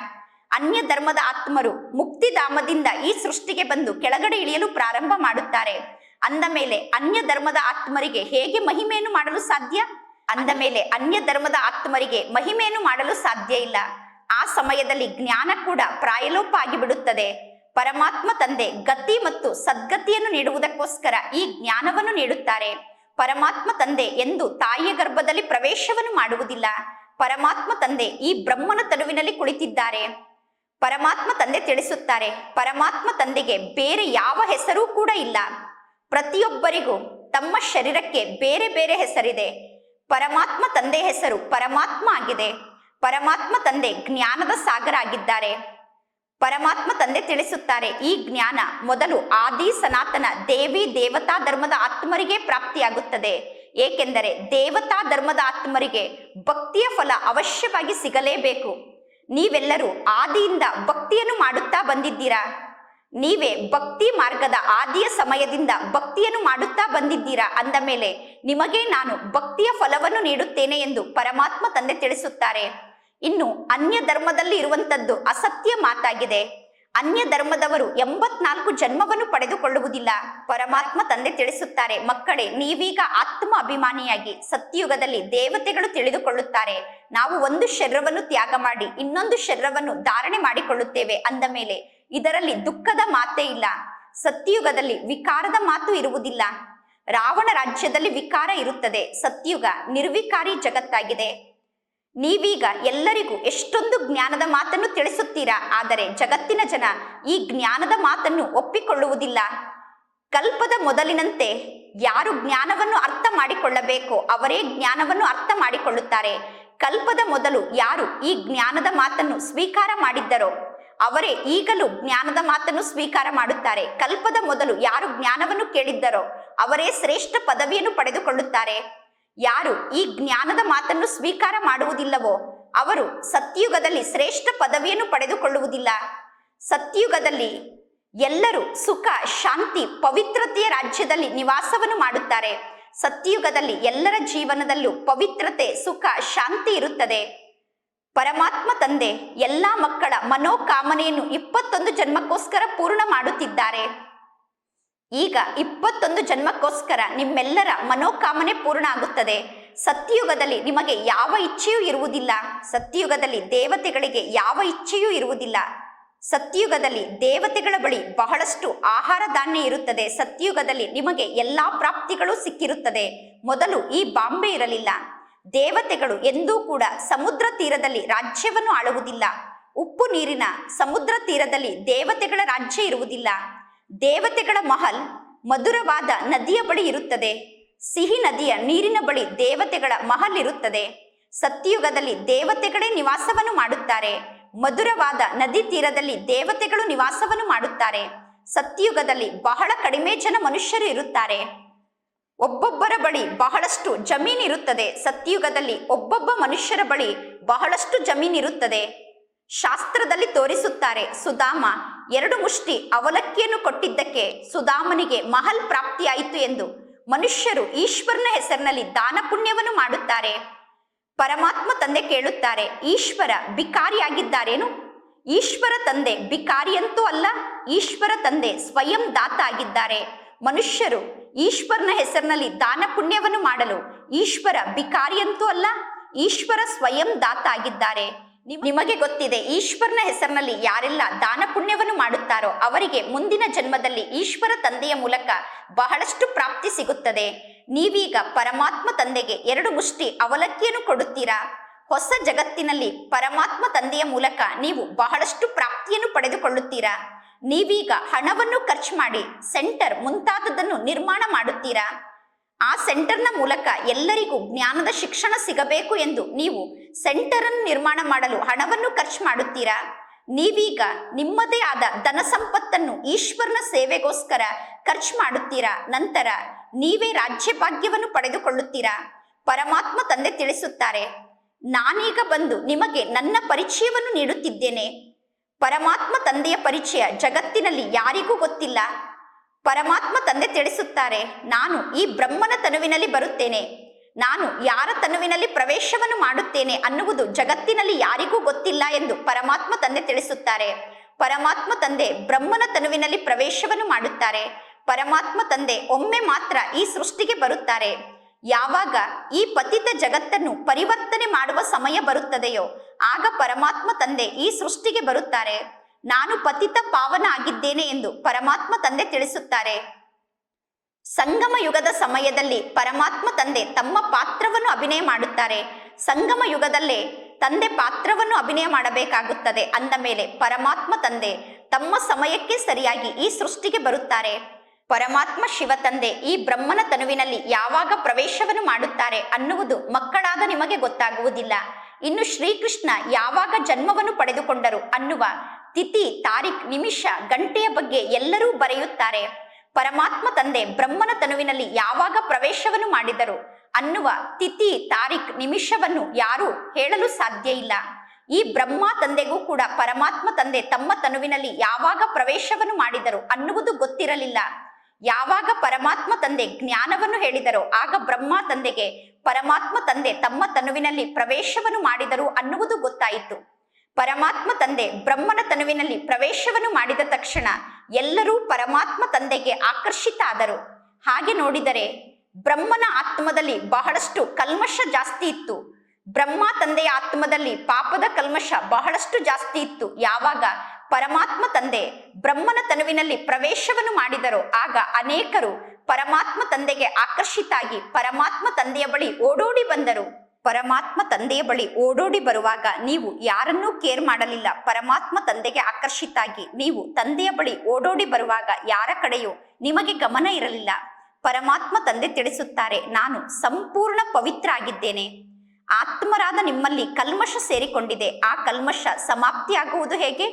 ಅನ್ಯ ಧರ್ಮದ ಆತ್ಮರು ಮುಕ್ತಿಧಾಮದಿಂದ ಈ ಸೃಷ್ಟಿಗೆ ಬಂದು ಕೆಳಗಡೆ ಇಳಿಯಲು ಪ್ರಾರಂಭ ಮಾಡುತ್ತಾರೆ. ಅಂದ ಮೇಲೆ ಅನ್ಯ ಧರ್ಮದ ಆತ್ಮರಿಗೆ ಹೇಗೆ ಮಹಿಮೆಯನ್ನು ಮಾಡಲು ಸಾಧ್ಯ? ಅಂದ ಮೇಲೆ ಅನ್ಯ ಧರ್ಮದ ಆತ್ಮರಿಗೆ ಮಹಿಮೆಯನ್ನು ಮಾಡಲು ಸಾಧ್ಯ ಇಲ್ಲ. ಆ ಸಮಯದಲ್ಲಿ ಜ್ಞಾನ ಕೂಡ ಪ್ರಾಯಲೋಪ ಆಗಿಬಿಡುತ್ತದೆ. ಪರಮಾತ್ಮ ತಂದೆ ಗತಿ ಮತ್ತು ಸದ್ಗತಿಯನ್ನು ನೀಡುವುದಕ್ಕೋಸ್ಕರ ಈ ಜ್ಞಾನವನ್ನು ನೀಡುತ್ತಾರೆ. ಪರಮಾತ್ಮ ತಂದೆ ಎಂದು ತಾಯಿಯ ಗರ್ಭದಲ್ಲಿ ಪ್ರವೇಶವನ್ನು ಮಾಡುವುದಿಲ್ಲ. ಪರಮಾತ್ಮ ತಂದೆ ಈ ಬ್ರಹ್ಮನ ತನುವಿನಲ್ಲಿ ಕುಳಿತಿದ್ದಾರೆ. ಪರಮಾತ್ಮ ತಂದೆ ತಿಳಿಸುತ್ತಾರೆ, ಪರಮಾತ್ಮ ತಂದೆಗೆ ಬೇರೆ ಯಾವ ಹೆಸರೂ ಕೂಡ ಇಲ್ಲ. ಪ್ರತಿಯೊಬ್ಬರಿಗೂ ತಮ್ಮ ಶರೀರಕ್ಕೆ ಬೇರೆ ಬೇರೆ ಹೆಸರಿದೆ. ಪರಮಾತ್ಮ ತಂದೆ ಹೆಸರು ಪರಮಾತ್ಮ ಆಗಿದೆ. ಪರಮಾತ್ಮ ತಂದೆ ಜ್ಞಾನದ ಸಾಗರ ಆಗಿದ್ದಾರೆ. ಪರಮಾತ್ಮ ತಂದೆ ತಿಳಿಸುತ್ತಾರೆ, ಈ ಜ್ಞಾನ ಮೊದಲು ಆದಿ ಸನಾತನ ದೇವಿ ದೇವತಾ ಧರ್ಮದ ಆತ್ಮರಿಗೆ ಪ್ರಾಪ್ತಿಯಾಗುತ್ತದೆ. ಏಕೆಂದರೆ ದೇವತಾ ಧರ್ಮದ ಆತ್ಮರಿಗೆ ಭಕ್ತಿಯ ಫಲ ಅವಶ್ಯವಾಗಿ ಸಿಗಲೇಬೇಕು. ನೀವೆಲ್ಲರೂ ಆದಿಯಿಂದ ಭಕ್ತಿಯನ್ನು ಮಾಡುತ್ತಾ ಬಂದಿದ್ದೀರಾ. ನೀವೇ ಭಕ್ತಿ ಮಾರ್ಗದ ಆದಿಯ ಸಮಯದಿಂದ ಭಕ್ತಿಯನ್ನು ಮಾಡುತ್ತಾ ಬಂದಿದ್ದೀರಾ. ಅಂದ ಮೇಲೆ ನಿಮಗೆ ನಾನು ಭಕ್ತಿಯ ಫಲವನ್ನು ನೀಡುತ್ತೇನೆ ಎಂದು ಪರಮಾತ್ಮ ತಂದೆ ತಿಳಿಸುತ್ತಾರೆ. ಇನ್ನು ಅನ್ಯ ಧರ್ಮದಲ್ಲಿ ಇರುವಂತದ್ದು ಅಸತ್ಯ ಮಾತಾಗಿದೆ. ಅನ್ಯ ಧರ್ಮದವರು 84 ಜನ್ಮವನ್ನು ಪಡೆದುಕೊಳ್ಳುವುದಿಲ್ಲ. ಪರಮಾತ್ಮ ತಂದೆ ತಿಳಿಸುತ್ತಾರೆ, ಮಕ್ಕಳೇ, ನೀವೀಗ ಆತ್ಮ ಅಭಿಮಾನಿಯಾಗಿ ಸತ್ಯಯುಗದಲ್ಲಿ ದೇವತೆಗಳು ತಿಳಿದುಕೊಳ್ಳುತ್ತಾರೆ, ನಾವು ಒಂದು ಶರೀರವನ್ನು ತ್ಯಾಗ ಮಾಡಿ ಇನ್ನೊಂದು ಶರೀರವನ್ನು ಧಾರಣೆ ಮಾಡಿಕೊಳ್ಳುತ್ತೇವೆ. ಅಂದ ಮೇಲೆ ಇದರಲ್ಲಿ ದುಃಖದ ಮಾತೇ ಇಲ್ಲ. ಸತ್ಯಯುಗದಲ್ಲಿ ವಿಕಾರದ ಮಾತು ಇರುವುದಿಲ್ಲ. ರಾವಣ ರಾಜ್ಯದಲ್ಲಿ ವಿಕಾರ ಇರುತ್ತದೆ. ಸತ್ಯಯುಗ ನಿರ್ವಿಕಾರಿ ಜಗತ್ತಾಗಿದೆ. ನೀವೀಗ ಎಲ್ಲರಿಗೂ ಎಷ್ಟೊಂದು ಜ್ಞಾನದ ಮಾತನ್ನು ತಿಳಿಸುತ್ತೀರಾ. ಆದರೆ ಜಗತ್ತಿನ ಜನ ಈ ಜ್ಞಾನದ ಮಾತನ್ನು ಒಪ್ಪಿಕೊಳ್ಳುವುದಿಲ್ಲ. ಕಲ್ಪದ ಮೊದಲಿನಂತೆ ಯಾರು ಜ್ಞಾನವನ್ನು ಅರ್ಥ ಮಾಡಿಕೊಳ್ಳಬೇಕೋ ಅವರೇ ಜ್ಞಾನವನ್ನು ಅರ್ಥ ಮಾಡಿಕೊಳ್ಳುತ್ತಾರೆ. ಕಲ್ಪದ ಮೊದಲು ಯಾರು ಈ ಜ್ಞಾನದ ಮಾತನ್ನು ಸ್ವೀಕಾರ ಮಾಡಿದ್ದರೋ ಅವರೇ ಈಗಲೂ ಜ್ಞಾನದ ಮಾತನ್ನು ಸ್ವೀಕಾರ ಮಾಡುತ್ತಾರೆ. ಕಲ್ಪದ ಮೊದಲು ಯಾರು ಜ್ಞಾನವನ್ನು ಕೇಳಿದ್ದರೋ ಅವರೇ ಶ್ರೇಷ್ಠ ಪದವಿಯನ್ನು ಪಡೆದುಕೊಳ್ಳುತ್ತಾರೆ. ಯಾರು ಈ ಜ್ಞಾನದ ಮಾತನ್ನು ಸ್ವೀಕಾರ ಮಾಡುವುದಿಲ್ಲವೋ ಅವರು ಸತ್ಯಯುಗದಲ್ಲಿ ಶ್ರೇಷ್ಠ ಪದವಿಯನ್ನು ಪಡೆದುಕೊಳ್ಳುವುದಿಲ್ಲ. ಸತ್ಯಯುಗದಲ್ಲಿ ಎಲ್ಲರೂ ಸುಖ, ಶಾಂತಿ, ಪವಿತ್ರತೆಯ ರಾಜ್ಯದಲ್ಲಿ ನಿವಾಸವನ್ನು ಮಾಡುತ್ತಾರೆ. ಸತ್ಯಯುಗದಲ್ಲಿ ಎಲ್ಲರ ಜೀವನದಲ್ಲೂ ಪವಿತ್ರತೆ, ಸುಖ, ಶಾಂತಿ ಇರುತ್ತದೆ. ಪರಮಾತ್ಮ ತಂದೆ ಎಲ್ಲಾ ಮಕ್ಕಳ ಮನೋಕಾಮನೆಯನ್ನು 21 ಜನ್ಮಕ್ಕೋಸ್ಕರ ಪೂರ್ಣ ಮಾಡುತ್ತಿದ್ದಾರೆ. ಈಗ 21 ಜನ್ಮಕ್ಕೋಸ್ಕರ ನಿಮ್ಮೆಲ್ಲರ ಮನೋಕಾಮನೆ ಪೂರ್ಣ ಆಗುತ್ತದೆ. ಸತ್ಯಯುಗದಲ್ಲಿ ನಿಮಗೆ ಯಾವ ಇಚ್ಛೆಯೂ ಇರುವುದಿಲ್ಲ. ಸತ್ಯಯುಗದಲ್ಲಿ ದೇವತೆಗಳಿಗೆ ಯಾವ ಇಚ್ಛೆಯೂ ಇರುವುದಿಲ್ಲ. ಸತ್ಯಯುಗದಲ್ಲಿ ದೇವತೆಗಳ ಬಳಿ ಬಹಳಷ್ಟು ಆಹಾರ ಧಾನ್ಯ ಇರುತ್ತದೆ. ಸತ್ಯಯುಗದಲ್ಲಿ ನಿಮಗೆ ಎಲ್ಲಾ ಪ್ರಾಪ್ತಿಗಳು ಸಿಕ್ಕಿರುತ್ತದೆ. ಮೊದಲು ಈ ಬಾಂಬೆ ಇರಲಿಲ್ಲ. ದೇವತೆಗಳು ಎಂದೂ ಕೂಡ ಸಮುದ್ರ ತೀರದಲ್ಲಿ ರಾಜ್ಯವನ್ನು ಆಳುವುದಿಲ್ಲ. ಉಪ್ಪು ನೀರಿನ ಸಮುದ್ರ ತೀರದಲ್ಲಿ ದೇವತೆಗಳ ರಾಜ್ಯ ಇರುವುದಿಲ್ಲ. ದೇವತೆಗಳ ಮಹಲ್ ಮಧುರವಾದ ನದಿಯ ಬಳಿ ಇರುತ್ತದೆ. ಸಿಹಿ ನದಿಯ ನೀರಿನ ಬಳಿ ದೇವತೆಗಳ ಮಹಲ್ ಇರುತ್ತದೆ. ಸತ್ಯಯುಗದಲ್ಲಿ ದೇವತೆಗಳೇ ನಿವಾಸವನ್ನು ಮಾಡುತ್ತಾರೆ. ಮಧುರವಾದ ನದಿ ತೀರದಲ್ಲಿ ದೇವತೆಗಳು ನಿವಾಸವನ್ನು ಮಾಡುತ್ತಾರೆ. ಸತ್ಯಯುಗದಲ್ಲಿ ಬಹಳ ಕಡಿಮೆ ಜನ ಮನುಷ್ಯರು ಇರುತ್ತಾರೆ. ಒಬ್ಬೊಬ್ಬರ ಬಳಿ ಬಹಳಷ್ಟು ಜಮೀನಿರುತ್ತದೆ. ಸತ್ಯಯುಗದಲ್ಲಿ ಒಬ್ಬೊಬ್ಬ ಮನುಷ್ಯರ ಬಳಿ ಬಹಳಷ್ಟು ಜಮೀನಿರುತ್ತದೆ. ಶಾಸ್ತ್ರದಲ್ಲಿ ತೋರಿಸುತ್ತಾರೆ, ಸುಧಾಮ 2 ಮುಷ್ಟಿ ಅವಲಕ್ಕಿಯನ್ನು ಕೊಟ್ಟಿದ್ದಕ್ಕೆ ಸುಧಾಮನಿಗೆ ಮಹಲ್ ಪ್ರಾಪ್ತಿಯಾಯಿತು ಎಂದು. ಮನುಷ್ಯರು ಈಶ್ವರನ ಹೆಸರಿನಲ್ಲಿ ದಾನ ಪುಣ್ಯವನ್ನು ಮಾಡುತ್ತಾರೆ. ಪರಮಾತ್ಮ ತಂದೆ ಕೇಳುತ್ತಾರೆ, ಈಶ್ವರ ಬಿಕಾರಿಯಾಗಿದ್ದಾರೇನು? ಈಶ್ವರ ತಂದೆ ಬಿಕಾರಿಯಂತೂ ಅಲ್ಲ. ಈಶ್ವರ ತಂದೆ ಸ್ವಯಂ ದಾತ ಆಗಿದ್ದಾರೆ. ಮನುಷ್ಯರು ಈಶ್ವರನ ಹೆಸರಿನಲ್ಲಿ ದಾನ ಪುಣ್ಯವನ್ನು ಮಾಡಲು ಈಶ್ವರ ಬಿಕಾರಿಯಂತೂ ಅಲ್ಲ. ಈಶ್ವರ ಸ್ವಯಂ ದಾತ ಆಗಿದ್ದಾರೆ. ನಿಮಗೆ ಗೊತ್ತಿದೆ, ಈಶ್ವರನ ಹೆಸರಿನಲ್ಲಿ ಯಾರೆಲ್ಲ ದಾನ ಪುಣ್ಯವನ್ನು ಮಾಡುತ್ತಾರೋ ಅವರಿಗೆ ಮುಂದಿನ ಜನ್ಮದಲ್ಲಿ ಈಶ್ವರ ತಂದೆಯ ಮೂಲಕ ಬಹಳಷ್ಟು ಪ್ರಾಪ್ತಿ ಸಿಗುತ್ತದೆ. ನೀವೀಗ ಪರಮಾತ್ಮ ತಂದೆಗೆ 2 ಮುಷ್ಟಿ ಅವಲಕ್ಕಿಯನ್ನು ಕೊಡುತ್ತೀರಾ. ಹೊಸ ಜಗತ್ತಿನಲ್ಲಿ ಪರಮಾತ್ಮ ತಂದೆಯ ಮೂಲಕ ನೀವು ಬಹಳಷ್ಟು ಪ್ರಾಪ್ತಿಯನ್ನು ಪಡೆದುಕೊಳ್ಳುತ್ತೀರಾ. ನೀವೀಗ ಹಣವನ್ನು ಖರ್ಚು ಮಾಡಿ ಸೆಂಟರ್ ಮುಂತಾದದನ್ನು ನಿರ್ಮಾಣ ಮಾಡುತ್ತೀರಾ. ಆ ಸೆಂಟರ್ನ ಮೂಲಕ ಎಲ್ಲರಿಗೂ ಜ್ಞಾನದ ಶಿಕ್ಷಣ ಸಿಗಬೇಕು ಎಂದು ನೀವು ಸೆಂಟರ್ ಅನ್ನು ನಿರ್ಮಾಣ ಮಾಡಲು ಹಣವನ್ನು ಖರ್ಚು ಮಾಡುತ್ತೀರಾ. ನೀವೀಗ ನಿಮ್ಮದೇ ಆದ ಧನ ಸಂಪತ್ತನ್ನು ಈಶ್ವರನ ಸೇವೆಗೋಸ್ಕರ ಖರ್ಚು ಮಾಡುತ್ತೀರಾ. ನಂತರ ನೀವೇ ರಾಜ್ಯ ಭಾಗ್ಯವನ್ನು ಪಡೆದುಕೊಳ್ಳುತ್ತೀರಾ. ಪರಮಾತ್ಮ ತಂದೆ ತಿಳಿಸುತ್ತಾರೆ, ನಾನೀಗ ಬಂದು ನಿಮಗೆ ನನ್ನ ಪರಿಚಯವನ್ನು ನೀಡುತ್ತಿದ್ದೇನೆ. ಪರಮಾತ್ಮ ತಂದೆಯ ಪರಿಚಯ ಜಗತ್ತಿನಲ್ಲಿ ಯಾರಿಗೂ ಗೊತ್ತಿಲ್ಲ. ಪರಮಾತ್ಮ ತಂದೆ ತಿಳಿಸುತ್ತಾರೆ, ನಾನು ಈ ಬ್ರಹ್ಮನ ತನುವಿನಲ್ಲಿ ಬರುತ್ತೇನೆ. ನಾನು ಯಾರ ತನುವಿನಲ್ಲಿ ಪ್ರವೇಶವನ್ನು ಮಾಡುತ್ತೇನೆ ಅನ್ನುವುದು ಜಗತ್ತಿನಲ್ಲಿ ಯಾರಿಗೂ ಗೊತ್ತಿಲ್ಲ ಎಂದು ಪರಮಾತ್ಮ ತಂದೆ ತಿಳಿಸುತ್ತಾರೆ. ಪರಮಾತ್ಮ ತಂದೆ ಬ್ರಹ್ಮನ ತನುವಿನಲ್ಲಿ ಪ್ರವೇಶವನ್ನು ಮಾಡುತ್ತಾರೆ. ಪರಮಾತ್ಮ ತಂದೆ ಒಮ್ಮೆ ಮಾತ್ರ ಈ ಸೃಷ್ಟಿಗೆ ಬರುತ್ತಾರೆ. ಯಾವಾಗ ಈ ಪತಿತ ಜಗತ್ತನ್ನು ಪರಿವರ್ತನೆ ಮಾಡುವ ಸಮಯ ಬರುತ್ತದೆಯೋ ಆಗ ಪರಮಾತ್ಮ ತಂದೆ ಈ ಸೃಷ್ಟಿಗೆ ಬರುತ್ತಾರೆ. ನಾನು ಪತಿತ ಪಾವನ ಆಗಿದ್ದೇನೆ ಎಂದು ಪರಮಾತ್ಮ ತಂದೆ ತಿಳಿಸುತ್ತಾರೆ. ಸಂಗಮ ಯುಗದ ಸಮಯದಲ್ಲಿ ಪರಮಾತ್ಮ ತಂದೆ ತಮ್ಮ ಪಾತ್ರವನ್ನು ಅಭಿನಯ ಮಾಡುತ್ತಾರೆ. ಸಂಗಮ ಯುಗದಲ್ಲೇ ತಂದೆ ಪಾತ್ರವನ್ನು ಅಭಿನಯ ಮಾಡಬೇಕಾಗುತ್ತದೆ. ಅಂದ ಮೇಲೆ ಪರಮಾತ್ಮ ತಂದೆ ತಮ್ಮ ಸಮಯಕ್ಕೆ ಸರಿಯಾಗಿ ಈ ಸೃಷ್ಟಿಗೆ ಬರುತ್ತಾರೆ. ಪರಮಾತ್ಮ ಶಿವ ತಂದೆ ಈ ಬ್ರಹ್ಮನ ತನುವಿನಲ್ಲಿ ಯಾವಾಗ ಪ್ರವೇಶವನ್ನು ಮಾಡುತ್ತಾರೆ ಅನ್ನುವುದು ಮಕ್ಕಳಾದ ನಿಮಗೆ ಗೊತ್ತಾಗುವುದಿಲ್ಲ. ಇನ್ನು ಶ್ರೀಕೃಷ್ಣ ಯಾವಾಗ ಜನ್ಮವನ್ನು ಪಡೆದುಕೊಂಡರು ಅನ್ನುವ ತಿಥಿ, ತಾರೀಖ್, ನಿಮಿಷ, ಗಂಟೆಯ ಬಗ್ಗೆ ಎಲ್ಲರೂ ಬರೆಯುತ್ತಾರೆ. ಪರಮಾತ್ಮ ತಂದೆ ಬ್ರಹ್ಮನ ತನುವಿನಲ್ಲಿ ಯಾವಾಗ ಪ್ರವೇಶವನ್ನು ಮಾಡಿದರು ಅನ್ನುವ ತಿಥಿ, ತಾರೀಖ್, ನಿಮಿಷವನ್ನು ಯಾರೂ ಹೇಳಲು ಸಾಧ್ಯ ಇಲ್ಲ. ಈ ಬ್ರಹ್ಮ ತಂದೆಗೂ ಕೂಡ ಪರಮಾತ್ಮ ತಂದೆ ತಮ್ಮ ತನುವಿನಲ್ಲಿ ಯಾವಾಗ ಪ್ರವೇಶವನ್ನು ಮಾಡಿದರು ಅನ್ನುವುದು ಗೊತ್ತಿರಲಿಲ್ಲ. ಯಾವಾಗ ಪರಮಾತ್ಮ ತಂದೆ ಜ್ಞಾನವನ್ನು ಹೇಳಿದರೋ ಆಗ ಬ್ರಹ್ಮ ತಂದೆಗೆ ಪರಮಾತ್ಮ ತಂದೆ ತಮ್ಮ ತನುವಿನಲ್ಲಿ ಪ್ರವೇಶವನ್ನು ಮಾಡಿದರು ಅನ್ನುವುದು ಗೊತ್ತಾಯಿತು. ಪರಮಾತ್ಮ ತಂದೆ ಬ್ರಹ್ಮನ ತನುವಿನಲ್ಲಿ ಪ್ರವೇಶವನ್ನು ಮಾಡಿದ ತಕ್ಷಣ ಎಲ್ಲರೂ ಪರಮಾತ್ಮ ತಂದೆಗೆ ಆಕರ್ಷಿತ ಆದರು. ಹಾಗೆ ನೋಡಿದರೆ ಬ್ರಹ್ಮನ ಆತ್ಮದಲ್ಲಿ ಬಹಳಷ್ಟು ಕಲ್ಮಶ ಜಾಸ್ತಿ ಇತ್ತು. ಬ್ರಹ್ಮ ತಂದೆಯ ಆತ್ಮದಲ್ಲಿ ಪಾಪದ ಕಲ್ಮಶ ಬಹಳಷ್ಟು ಜಾಸ್ತಿ ಇತ್ತು. ಯಾವಾಗ ಪರಮಾತ್ಮ ತಂದೆ ಬ್ರಹ್ಮನ ತನುವಿನಲ್ಲಿ ಪ್ರವೇಶವನ್ನು ಮಾಡಿದರೋ ಆಗ ಅನೇಕರು ಪರಮಾತ್ಮ ತಂದೆಗೆ ಆಕರ್ಷಿತಾಗಿ ಪರಮಾತ್ಮ ತಂದೆಯ ಬಳಿ ಓಡೋಡಿ ಬಂದರು. ಪರಮಾತ್ಮ ತಂದೆಯ ಬಳಿ ಓಡೋಡಿ ಬರುವಾಗ ನೀವು ಯಾರನ್ನೂ ಕೇರ್ ಮಾಡಲಿಲ್ಲ. ಪರಮಾತ್ಮ ತಂದೆಗೆ ಆಕರ್ಷಿತಾಗಿ ನೀವು ತಂದೆಯ ಬಳಿ ಓಡೋಡಿ ಬರುವಾಗ ಯಾರ ಕಡೆಯೂ ನಿಮಗೆ ಗಮನ ಇರಲಿಲ್ಲ. ಪರಮಾತ್ಮ ತಂದೆ ತಿಳಿಸುತ್ತಾರೆ, ನಾನು ಸಂಪೂರ್ಣ ಪವಿತ್ರ ಆಗಿದ್ದೇನೆ. ಆತ್ಮರಾದ ನಿಮ್ಮಲ್ಲಿ ಕಲ್ಮಶ ಸೇರಿಕೊಂಡಿದೆ. ಆ ಕಲ್ಮಶ ಸಮಾಪ್ತಿಯಾಗುವುದು ಹೇಗೆ?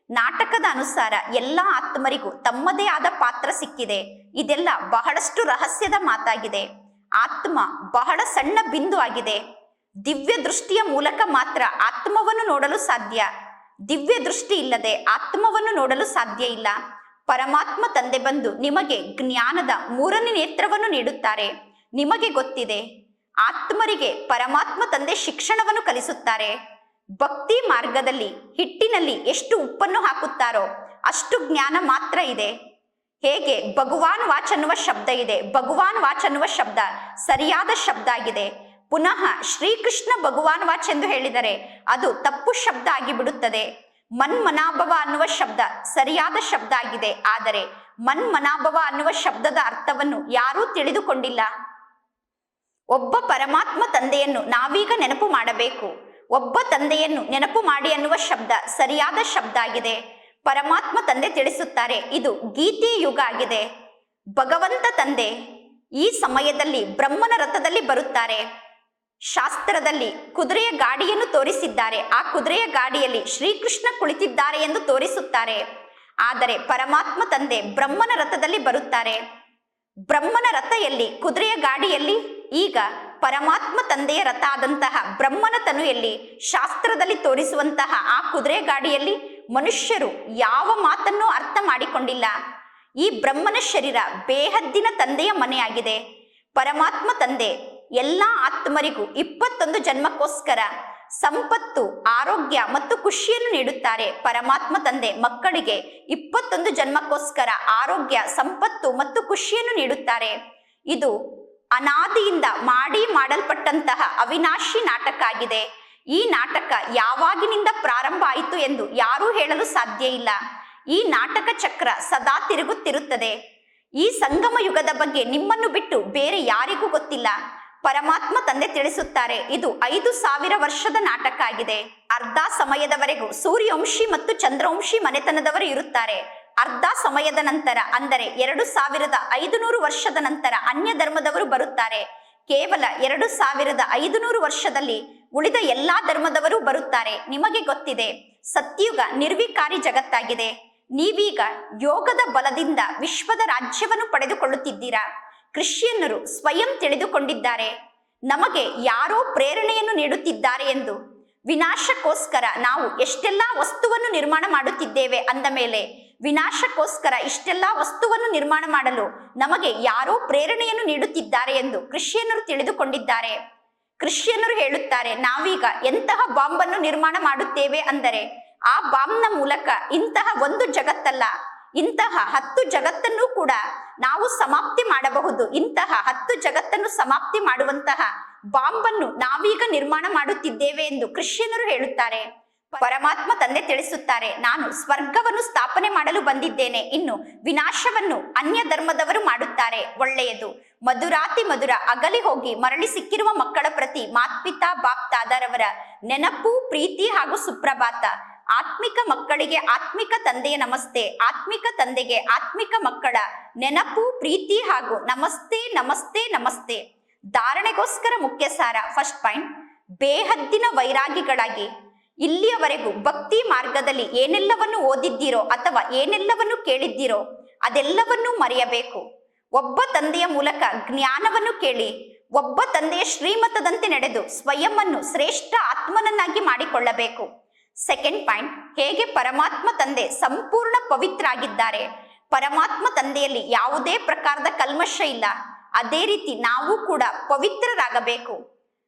ನಾಟಕದ ಅನುಸಾರ ಎಲ್ಲ ಆತ್ಮರಿಗೂ ತಮ್ಮದೇ ಆದ ಪಾತ್ರ ಸಿಕ್ಕಿದೆ. ಇದೆಲ್ಲ ಬಹಳಷ್ಟು ರಹಸ್ಯದ ಮಾತಾಗಿದೆ. ಆತ್ಮ ಬಹಳ ಸಣ್ಣ ಬಿಂದು ಆಗಿದೆ. ದಿವ್ಯ ದೃಷ್ಟಿಯ ಮೂಲಕ ಮಾತ್ರ ಆತ್ಮವನ್ನು ನೋಡಲು ಸಾಧ್ಯ. ದಿವ್ಯ ದೃಷ್ಟಿ ಇಲ್ಲದೆ ಆತ್ಮವನ್ನು ನೋಡಲು ಸಾಧ್ಯ ಇಲ್ಲ. ಪರಮಾತ್ಮ ತಂದೆ ಬಂದು ನಿಮಗೆ ಜ್ಞಾನದ 3ನೇ ನೇತ್ರವನ್ನು ನೀಡುತ್ತಾರೆ. ನಿಮಗೆ ಗೊತ್ತಿದೆ, ಆತ್ಮರಿಗೆ ಪರಮಾತ್ಮ ತಂದೆ ಶಿಕ್ಷಣವನ್ನು ಕಲಿಸುತ್ತಾರೆ. ಭಕ್ತಿ ಮಾರ್ಗದಲ್ಲಿ ಹಿಟ್ಟಿನಲ್ಲಿ ಎಷ್ಟು ಉಪ್ಪನ್ನು ಹಾಕುತ್ತಾರೋ ಅಷ್ಟು ಜ್ಞಾನ ಮಾತ್ರ ಇದೆ. ಹೇಗೆ ಭಗವಾನ್ ವಾಚ್ ಅನ್ನುವ ಶಬ್ದ ಇದೆ, ಭಗವಾನ್ ವಾಚ್ ಅನ್ನುವ ಶಬ್ದ ಸರಿಯಾದ ಶಬ್ದ ಆಗಿದೆ. ಪುನಃ ಶ್ರೀಕೃಷ್ಣ ಭಗವಾನ್ ವಾಚ್ ಎಂದು ಹೇಳಿದರೆ ಅದು ತಪ್ಪು ಶಬ್ದ ಆಗಿಬಿಡುತ್ತದೆ. ಮನ್ಮನಾಭವ ಅನ್ನುವ ಶಬ್ದ ಸರಿಯಾದ ಶಬ್ದ ಆಗಿದೆ. ಆದರೆ ಮನ್ಮನಾಭವ ಅನ್ನುವ ಶಬ್ದದ ಅರ್ಥವನ್ನು ಯಾರೂ ತಿಳಿದುಕೊಂಡಿಲ್ಲ. ಒಬ್ಬ ಪರಮಾತ್ಮ ತಂದೆಯನ್ನು ನಾವೀಗ ನೆನಪು ಮಾಡಬೇಕು. ಒಬ್ಬ ತಂದೆಯನ್ನು ನೆನಪು ಮಾಡಿ ಅನ್ನುವ ಶಬ್ದ ಸರಿಯಾದ ಶಬ್ದ ಆಗಿದೆ. ಪರಮಾತ್ಮ ತಂದೆ ತಿಳಿಸುತ್ತಾರೆ, ಇದು ಗೀತೆಯ ಯುಗ ಆಗಿದೆ. ಭಗವಂತ ತಂದೆ ಈ ಸಮಯದಲ್ಲಿ ಬ್ರಹ್ಮನ ರಥದಲ್ಲಿ ಬರುತ್ತಾರೆ. ಶಾಸ್ತ್ರದಲ್ಲಿ ಕುದುರೆಯ ಗಾಡಿಯನ್ನು ತೋರಿಸಿದ್ದಾರೆ. ಆ ಕುದುರೆಯ ಗಾಡಿಯಲ್ಲಿ ಶ್ರೀಕೃಷ್ಣ ಕುಳಿತಿದ್ದಾರೆ ಎಂದು ತೋರಿಸುತ್ತಾರೆ. ಆದರೆ ಪರಮಾತ್ಮ ತಂದೆ ಬ್ರಹ್ಮನ ರಥದಲ್ಲಿ ಬರುತ್ತಾರೆ. ಬ್ರಹ್ಮನ ರಥ ಎಲ್ಲಿ? ಕುದುರೆಯ ಗಾಡಿಯಲ್ಲಿ. ಈಗ ಪರಮಾತ್ಮ ತಂದೆಯ ರಥ ಆದಂತಹ ಬ್ರಹ್ಮನ ತನುಯಲ್ಲಿ ಶಾಸ್ತ್ರದಲ್ಲಿ ತೋರಿಸುವಂತಹ ಆ ಕುದುರೆ ಗಾಡಿಯಲ್ಲಿ ಮನುಷ್ಯರು ಯಾವ ಮಾತನ್ನೂ ಅರ್ಥ ಮಾಡಿಕೊಂಡಿಲ್ಲ. ಈ ಬ್ರಹ್ಮನ ಶರೀರ ಬೇಹದ್ದಿನ ತಂದೆಯ ಮನೆಯಾಗಿದೆ. ಪರಮಾತ್ಮ ತಂದೆ ಎಲ್ಲ ಆತ್ಮರಿಗೂ 21 ಜನ್ಮಕ್ಕೋಸ್ಕರ ಸಂಪತ್ತು, ಆರೋಗ್ಯ ಮತ್ತು ಖುಷಿಯನ್ನು ನೀಡುತ್ತಾರೆ. ಪರಮಾತ್ಮ ತಂದೆ ಮಕ್ಕಳಿಗೆ 21 ಜನ್ಮಕ್ಕೋಸ್ಕರ ಆರೋಗ್ಯ, ಸಂಪತ್ತು ಮತ್ತು ಖುಷಿಯನ್ನು ನೀಡುತ್ತಾರೆ. ಇದು ಅನಾದಿಯಿಂದ ಮಾಡಲ್ಪಟ್ಟಂತಹ ಅವಿನಾಶಿ ನಾಟಕ ಆಗಿದೆ. ಈ ನಾಟಕ ಯಾವಾಗಿನಿಂದ ಪ್ರಾರಂಭ ಆಯಿತು ಎಂದು ಯಾರೂ ಹೇಳಲು ಸಾಧ್ಯ ಇಲ್ಲ. ಈ ನಾಟಕ ಚಕ್ರ ಸದಾ ತಿರುಗುತ್ತಿರುತ್ತದೆ. ಈ ಸಂಗಮ ಯುಗದ ಬಗ್ಗೆ ನಿಮ್ಮನ್ನು ಬಿಟ್ಟು ಬೇರೆ ಯಾರಿಗೂ ಗೊತ್ತಿಲ್ಲ. ಪರಮಾತ್ಮ ತಂದೆ ತಿಳಿಸುತ್ತಾರೆ, ಇದು 5000 ವರ್ಷದ ನಾಟಕ ಆಗಿದೆ. ಅರ್ಧ ಸಮಯದವರೆಗೂ ಸೂರ್ಯವಂಶಿ ಮತ್ತು ಚಂದ್ರವಂಶಿ ಮನೆತನದವರು ಇರುತ್ತಾರೆ. ಅರ್ಧ ಸಮಯದ ನಂತರ, ಅಂದರೆ 2500 ವರ್ಷದ ನಂತರ ಅನ್ಯ ಧರ್ಮದವರು ಬರುತ್ತಾರೆ. ಕೇವಲ 2500 ವರ್ಷದಲ್ಲಿ ಉಳಿದ ಎಲ್ಲಾ ಧರ್ಮದವರು ಬರುತ್ತಾರೆ. ನಿಮಗೆ ಗೊತ್ತಿದೆ, ಸತ್ಯುಗ ನಿರ್ವಿಕಾರಿ ಜಗತ್ತಾಗಿದೆ. ನೀವೀಗ ಯೋಗದ ಬಲದಿಂದ ವಿಶ್ವದ ರಾಜ್ಯವನ್ನು ಪಡೆದುಕೊಳ್ಳುತ್ತಿದ್ದೀರಾ. ಕ್ರಿಶ್ಚಿಯನ್ನರು ಸ್ವಯಂ ತಿಳಿದುಕೊಂಡಿದ್ದಾರೆ, ನಮಗೆ ಯಾರೋ ಪ್ರೇರಣೆಯನ್ನು ನೀಡುತ್ತಿದ್ದಾರೆ ಎಂದು. ವಿನಾಶಕ್ಕೋಸ್ಕರ ನಾವು ಎಷ್ಟೆಲ್ಲಾ ವಸ್ತುವನ್ನು ನಿರ್ಮಾಣ ಮಾಡುತ್ತಿದ್ದೇವೆ ಅಂದ ಮೇಲೆ ವಿನಾಶಕ್ಕೋಸ್ಕರ ಇಷ್ಟೆಲ್ಲ ವಸ್ತುವನ್ನು ನಿರ್ಮಾಣ ಮಾಡಲು ನಮಗೆ ಯಾರೋ ಪ್ರೇರಣೆಯನ್ನು ನೀಡುತ್ತಿದ್ದಾರೆ ಎಂದು ಕ್ರಿಶ್ಚಿಯನ್ನರು ತಿಳಿದುಕೊಂಡಿದ್ದಾರೆ. ಕ್ರಿಶ್ಚಿಯನ್ನರು ಹೇಳುತ್ತಾರೆ, ನಾವೀಗ ಎಂತಹ ಬಾಂಬನ್ನು ನಿರ್ಮಾಣ ಮಾಡುತ್ತೇವೆ ಅಂದರೆ ಆ ಬಾಂಬ್ನ ಮೂಲಕ ಇಂತಹ ಒಂದು ಜಗತ್ತಲ್ಲ, ಇಂತಹ 10 ಜಗತ್ತನ್ನು ಕೂಡ ನಾವು ಸಮಾಪ್ತಿ ಮಾಡಬಹುದು. ಇಂತಹ 10 ಜಗತ್ತನ್ನು ಸಮಾಪ್ತಿ ಮಾಡುವಂತಹ ಬಾಂಬನ್ನು ನಾವೀಗ ನಿರ್ಮಾಣ ಮಾಡುತ್ತಿದ್ದೇವೆ ಎಂದು ಕ್ರಿಶ್ಚಿಯನ್ನರು ಹೇಳುತ್ತಾರೆ. ಪರಮಾತ್ಮ ತಂದೆ ತಿಳಿಸುತ್ತಾರೆ, ನಾನು ಸ್ವರ್ಗವನ್ನು ಸ್ಥಾಪನೆ ಮಾಡಲು ಬಂದಿದ್ದೇನೆ, ಇನ್ನು ವಿನಾಶವನ್ನು ಅನ್ಯ ಧರ್ಮದವರು ಮಾಡುತ್ತಾರೆ. ಒಳ್ಳೆಯದು. ಮಧುರಾತಿ ಮಧುರ ಅಗಲಿ ಹೋಗಿ ಮರಳಿ ಸಿಕ್ಕಿರುವ ಮಕ್ಕಳ ಪ್ರತಿ ಮಾತ್ಪಿತಾ ಬಾಪ್ತಾದರವರ ನೆನಪು, ಪ್ರೀತಿ ಹಾಗೂ ಸುಪ್ರಭಾತ. ಆತ್ಮಿಕ ಮಕ್ಕಳಿಗೆ ಆತ್ಮಿಕ ತಂದೆಯ ನಮಸ್ತೆ, ಆತ್ಮಿಕ ತಂದೆಗೆ ಆತ್ಮಿಕ ಮಕ್ಕಳ ನೆನಪು, ಪ್ರೀತಿ ಹಾಗೂ ನಮಸ್ತೆ ನಮಸ್ತೆ ನಮಸ್ತೆ. ಧಾರಣೆಗೋಸ್ಕರ ಮುಖ್ಯ ಸಾರ. ಫಸ್ಟ್ ಪಾಯಿಂಟ್, ಬೇಹದ್ದಿನ ವೈರಾಗಿಗಳಾಗಿ ಇಲ್ಲಿಯವರೆಗೂ ಭಕ್ತಿ ಮಾರ್ಗದಲ್ಲಿ ಏನೆಲ್ಲವನ್ನು ಓದಿದ್ದೀರೋ ಅಥವಾ ಏನೆಲ್ಲವನ್ನು ಕೇಳಿದ್ದೀರೋ ಅದೆಲ್ಲವನ್ನೂ ಮರೆಯಬೇಕು. ಒಬ್ಬ ತಂದೆಯ ಮೂಲಕ ಜ್ಞಾನವನ್ನು ಕೇಳಿ, ಒಬ್ಬ ತಂದೆಯ ಶ್ರೀಮತದಂತೆ ನಡೆದು ಸ್ವಯಂವನ್ನು ಶ್ರೇಷ್ಠ ಆತ್ಮನನ್ನಾಗಿ ಮಾಡಿಕೊಳ್ಳಬೇಕು. ಸೆಕೆಂಡ್ ಪಾಯಿಂಟ್, ಹೇಗೆ ಪರಮಾತ್ಮ ತಂದೆ ಸಂಪೂರ್ಣ ಪವಿತ್ರ ಆಗಿದ್ದಾರೆ, ಪರಮಾತ್ಮ ತಂದೆಯಲ್ಲಿ ಯಾವುದೇ ಪ್ರಕಾರದ ಕಲ್ಮಶ ಇಲ್ಲ, ಅದೇ ರೀತಿ ನಾವು ಕೂಡ ಪವಿತ್ರರಾಗಬೇಕು.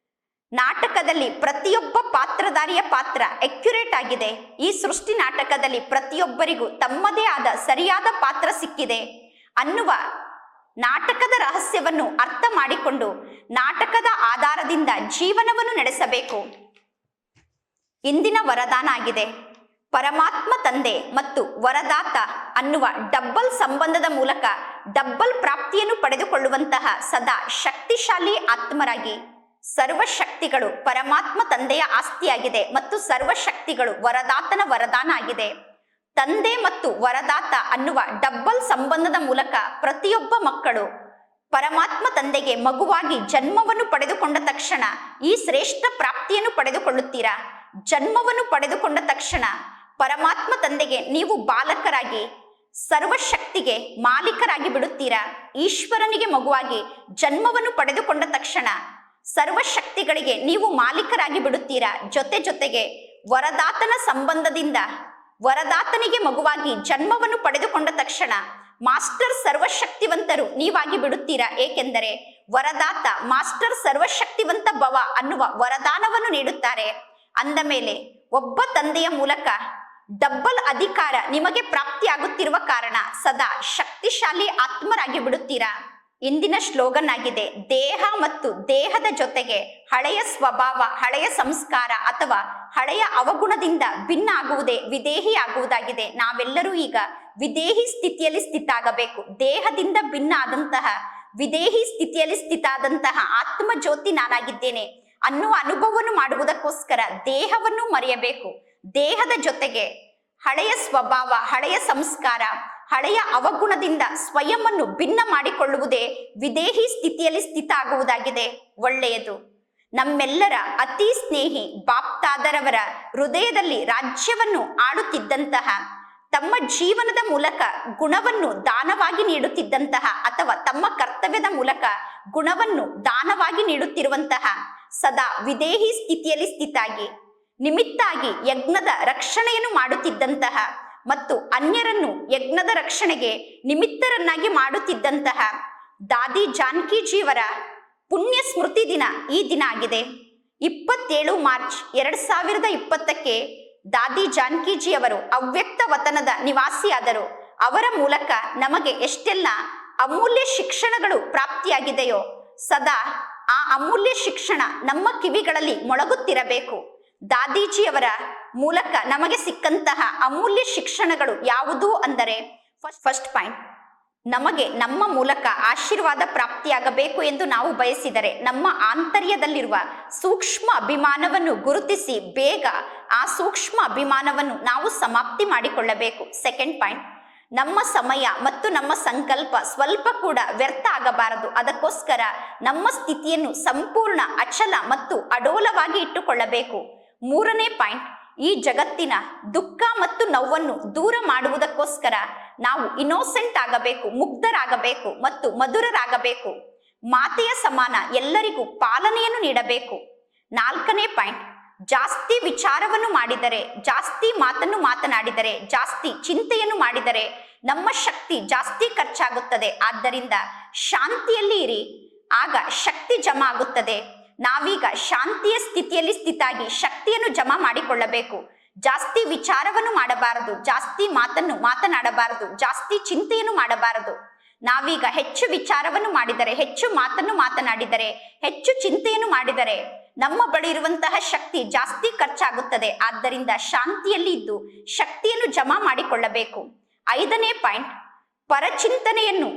ನಾಟಕದಲ್ಲಿ ಪ್ರತಿಯೊಬ್ಬ ಪಾತ್ರಧಾರಿಯ ಪಾತ್ರ ಅಕ್ಯುರೇಟ್ ಆಗಿದೆ. ಈ ಸೃಷ್ಟಿ ನಾಟಕದಲ್ಲಿ ಪ್ರತಿಯೊಬ್ಬರಿಗೂ ತಮ್ಮದೇ ಆದ ಸರಿಯಾದ ಪಾತ್ರ ಸಿಕ್ಕಿದೆ ಅನ್ನುವ ನಾಟಕದ ರಹಸ್ಯವನ್ನು ಅರ್ಥ ಮಾಡಿಕೊಂಡು ನಾಟಕದ ಆಧಾರದಿಂದ ಜೀವನವನ್ನು ನಡೆಸಬೇಕು. ಇಂದಿನ ವರದಾನ ಆಗಿದೆ, ಪರಮಾತ್ಮ ತಂದೆ ಮತ್ತು ವರದಾತ ಅನ್ನುವ ಡಬ್ಬಲ್ ಸಂಬಂಧದ ಮೂಲಕ ಡಬ್ಬಲ್ ಪ್ರಾಪ್ತಿಯನ್ನು ಪಡೆದುಕೊಳ್ಳುವಂತಹ ಸದಾ ಶಕ್ತಿಶಾಲಿ ಆತ್ಮರಾಗಿ. ಸರ್ವಶಕ್ತಿಗಳು ಪರಮಾತ್ಮ ತಂದೆಯ ಆಸ್ತಿಯಾಗಿದೆ ಮತ್ತು ಸರ್ವಶಕ್ತಿಗಳು ವರದಾತನ ವರದಾನ ಆಗಿದೆ. ತಂದೆ ಮತ್ತು ವರದಾತ ಅನ್ನುವ ಡಬ್ಬಲ್ ಸಂಬಂಧದ ಮೂಲಕ ಪ್ರತಿಯೊಬ್ಬ ಮಕ್ಕಳು ಪರಮಾತ್ಮ ತಂದೆಗೆ ಮಗುವಾಗಿ ಜನ್ಮವನ್ನು ಪಡೆದುಕೊಂಡ ತಕ್ಷಣ ಈ ಶ್ರೇಷ್ಠ ಪ್ರಾಪ್ತಿಯನ್ನು ಪಡೆದುಕೊಳ್ಳುತ್ತೀರಾ. ಜನ್ಮವನ್ನು ಪಡೆದುಕೊಂಡ ತಕ್ಷಣ ಪರಮಾತ್ಮ ತಂದೆಗೆ ನೀವು ಬಾಲಕರಾಗಿ ಸರ್ವಶಕ್ತಿಗೆ ಮಾಲೀಕರಾಗಿ ಬಿಡುತ್ತೀರಾ. ಈಶ್ವರನಿಗೆ ಮಗುವಾಗಿ ಜನ್ಮವನ್ನು ಪಡೆದುಕೊಂಡ ತಕ್ಷಣ ಸರ್ವಶಕ್ತಿಗಳಿಗೆ ನೀವು ಮಾಲೀಕರಾಗಿ ಬಿಡುತ್ತೀರಾ. ಜೊತೆಗೆ ವರದಾತನ ಸಂಬಂಧದಿಂದ ವರದಾತನಿಗೆ ಮಗುವಾಗಿ ಜನ್ಮವನ್ನು ಪಡೆದುಕೊಂಡ ತಕ್ಷಣ ಮಾಸ್ಟರ್ ಸರ್ವಶಕ್ತಿವಂತರು ನೀವಾಗಿ ಬಿಡುತ್ತೀರಾ. ಏಕೆಂದರೆ ವರದಾತ ಮಾಸ್ಟರ್ ಸರ್ವಶಕ್ತಿವಂತ ಭವ ಅನ್ನುವ ವರದಾನವನ್ನು ನೀಡುತ್ತಾರೆ. ಅಂದ ಮೇಲೆ ಒಬ್ಬ ತಂದೆಯ ಮೂಲಕ ಡಬ್ಬಲ್ ಅಧಿಕಾರ ನಿಮಗೆ ಪ್ರಾಪ್ತಿಯಾಗುತ್ತಿರುವ ಕಾರಣ ಸದಾ ಶಕ್ತಿಶಾಲಿ ಆತ್ಮರಾಗಿ ಬಿಡುತ್ತೀರಾ. ಇಂದಿನ ಸ್ಲೋಗನ್ ಆಗಿದೆ, ದೇಹ ಮತ್ತು ದೇಹದ ಜೊತೆಗೆ ಹಳೆಯ ಸ್ವಭಾವ, ಹಳೆಯ ಸಂಸ್ಕಾರ ಅಥವಾ ಹಳೆಯ ಅವಗುಣದಿಂದ ಭಿನ್ನ ಆಗುವುದೇ ವಿದೇಹಿ ಆಗುವುದಾಗಿದೆ. ನಾವೆಲ್ಲರೂ ಈಗ ವಿದೇಹಿ ಸ್ಥಿತಿಯಲ್ಲಿ ಸ್ಥಿತ ಆಗಬೇಕು. ದೇಹದಿಂದ ಭಿನ್ನ ಆದಂತಹ ವಿದೇಹಿ ಸ್ಥಿತಿಯಲ್ಲಿ ಸ್ಥಿತ ಆದಂತಹ ಆತ್ಮ ಜ್ಯೋತಿ ನಾನಾಗಿದ್ದೇನೆ ಅನ್ನುವ ಅನುಭವವನ್ನು ಮಾಡುವುದಕ್ಕೋಸ್ಕರ ದೇಹವನ್ನು ಮರೆಯಬೇಕು. ದೇಹದ ಜೊತೆಗೆ ಹಳೆಯ ಸ್ವಭಾವ, ಹಳೆಯ ಸಂಸ್ಕಾರ, ಹಳೆಯ ಅವಗುಣದಿಂದ ಸ್ವಯಂವನ್ನು ಭಿನ್ನ ಮಾಡಿಕೊಳ್ಳುವುದೇ ವಿದೇಹಿ ಸ್ಥಿತಿಯಲ್ಲಿ ಸ್ಥಿತ ಆಗುವುದಾಗಿದೆ. ಒಳ್ಳೆಯದು. ನಮ್ಮೆಲ್ಲರ ಅತಿ ಸ್ನೇಹಿ ಬಾಪ್ತಾದರವರ ಹೃದಯದಲ್ಲಿ ರಾಜ್ಯವನ್ನು ಆಳುತ್ತಿದ್ದಂತಹ, ತಮ್ಮ ಜೀವನದ ಮೂಲಕ ಗುಣವನ್ನು ದಾನವಾಗಿ ನೀಡುತ್ತಿದ್ದಂತಹ ಅಥವಾ ತಮ್ಮ ಕರ್ತವ್ಯದ ಮೂಲಕ ಗುಣವನ್ನು ದಾನವಾಗಿ ನೀಡುತ್ತಿರುವಂತಹ, ಸದಾ ವಿದೇಹಿ ಸ್ಥಿತಿಯಲ್ಲಿ ಸ್ಥಿತಾಗಿ ನಿಮಿತ್ತಾಗಿ ಯಜ್ಞದ ರಕ್ಷಣೆಯನ್ನು ಮಾಡುತ್ತಿದ್ದಂತಹ ಮತ್ತು ಅನ್ಯರನ್ನು ಯಜ್ಞದ ರಕ್ಷಣೆಗೆ ನಿಮಿತ್ತರನ್ನಾಗಿ ಮಾಡುತ್ತಿದ್ದಂತಹ ದಾದಿ ಜಾನಕಿಜಿಯವರ ಪುಣ್ಯ ಸ್ಮೃತಿ ದಿನ ಈ ದಿನ ಆಗಿದೆ. 27 ಮಾರ್ಚ್ 2020ಕ್ಕೆ ದಾದಿ ಜಾನಕಿಜಿಯವರು ಅವ್ಯಕ್ತ ವತನದ ನಿವಾಸಿಯಾದರು. ಅವರ ಮೂಲಕ ನಮಗೆ ಎಷ್ಟೆಲ್ಲ ಅಮೂಲ್ಯ ಶಿಕ್ಷಣಗಳು ಪ್ರಾಪ್ತಿಯಾಗಿದೆಯೋ ಸದಾ ಆ ಅಮೂಲ್ಯ ಶಿಕ್ಷಣ ನಮ್ಮ ಕಿವಿಗಳಲ್ಲಿ ಮೊಳಗುತ್ತಿರಬೇಕು. ದಾದೀಜಿಯವರ ಮೂಲಕ ನಮಗೆ ಸಿಕ್ಕಂತಹ ಅಮೂಲ್ಯ ಶಿಕ್ಷಣಗಳು ಯಾವುದು ಅಂದರೆ, ಫಸ್ಟ್ ಪಾಯಿಂಟ್, ನಮಗೆ ನಮ್ಮ ಮೂಲಕ ಆಶೀರ್ವಾದ ಪ್ರಾಪ್ತಿಯಾಗಬೇಕು ಎಂದು ನಾವು ಬಯಸಿದರೆ ನಮ್ಮ ಆಂತರ್ಯದಲ್ಲಿರುವ ಸೂಕ್ಷ್ಮ ಅಭಿಮಾನವನ್ನು ಗುರುತಿಸಿ ಬೇಗ ಆ ಸೂಕ್ಷ್ಮ ಅಭಿಮಾನವನ್ನು ನಾವು ಸಮಾಪ್ತಿ ಮಾಡಿಕೊಳ್ಳಬೇಕು. ಸೆಕೆಂಡ್ ಪಾಯಿಂಟ್, ನಮ್ಮ ಸಮಯ ಮತ್ತು ನಮ್ಮ ಸಂಕಲ್ಪ ಸ್ವಲ್ಪ ಕೂಡ ವ್ಯರ್ಥ ಆಗಬಾರದು. ಅದಕ್ಕೋಸ್ಕರ ನಮ್ಮ ಸ್ಥಿತಿಯನ್ನು ಸಂಪೂರ್ಣ ಅಚಲ ಮತ್ತು ಅಡೋಲವಾಗಿ ಇಟ್ಟುಕೊಳ್ಳಬೇಕು. ಮೂರನೇ ಪಾಯಿಂಟ್, ಈ ಜಗತ್ತಿನ ದುಃಖ ಮತ್ತು ನೋವನ್ನು ದೂರ ಮಾಡುವುದಕ್ಕೋಸ್ಕರ ನಾವು ಇನ್ನೋಸೆಂಟ್ ಆಗಬೇಕು, ಮುಗ್ಧರಾಗಬೇಕು ಮತ್ತು ಮಧುರರಾಗಬೇಕು. ಮಾತೆಯ ಸಮಾನ ಎಲ್ಲರಿಗೂ ಪಾಲನೆಯನ್ನು ನೀಡಬೇಕು. ನಾಲ್ಕನೇ ಪಾಯಿಂಟ್, ಜಾಸ್ತಿ ವಿಚಾರವನ್ನು ಮಾಡಿದರೆ, ಜಾಸ್ತಿ ಮಾತನ್ನು ಮಾತನಾಡಿದರೆ, ಜಾಸ್ತಿ ಚಿಂತೆಯನ್ನು ಮಾಡಿದರೆ ನಮ್ಮ ಶಕ್ತಿ ಜಾಸ್ತಿ ಖರ್ಚಾಗುತ್ತದೆ. ಆದ್ದರಿಂದ ಶಾಂತಿಯಲ್ಲಿ ಇರಿ, ಆಗ ಶಕ್ತಿ ಜಮಾ ಆಗುತ್ತದೆ. ನಾವೀಗ ಶಾಂತಿಯ ಸ್ಥಿತಿಯಲ್ಲಿ ಸ್ಥಿತಾಗಿ ಶಕ್ತಿಯನ್ನು ಜಮಾ ಮಾಡಿಕೊಳ್ಳಬೇಕು. ಜಾಸ್ತಿ ವಿಚಾರವನ್ನು ಮಾಡಬಾರದು, ಜಾಸ್ತಿ ಮಾತನ್ನು ಮಾತನಾಡಬಾರದು, ಜಾಸ್ತಿ ಚಿಂತೆಯನ್ನು ಮಾಡಬಾರದು. ನಾವೀಗ ಹೆಚ್ಚು ವಿಚಾರವನ್ನು ಮಾಡಿದರೆ, ಹೆಚ್ಚು ಮಾತನ್ನು ಮಾತನಾಡಿದರೆ, ಹೆಚ್ಚು ಚಿಂತೆಯನ್ನು ಮಾಡಿದರೆ ನಮ್ಮ ಬಳಿ ಇರುವಂತಹ ಶಕ್ತಿ ಜಾಸ್ತಿ ಖರ್ಚಾಗುತ್ತದೆ. ಆದ್ದರಿಂದ ಶಾಂತಿಯಲ್ಲಿ ಇದ್ದು ಶಕ್ತಿಯನ್ನು ಜಮಾ ಮಾಡಿಕೊಳ್ಳಬೇಕು. ಐದನೇ ಪಾಯಿಂಟ್, ಪರಚಿಂತನೆಯನ್ನು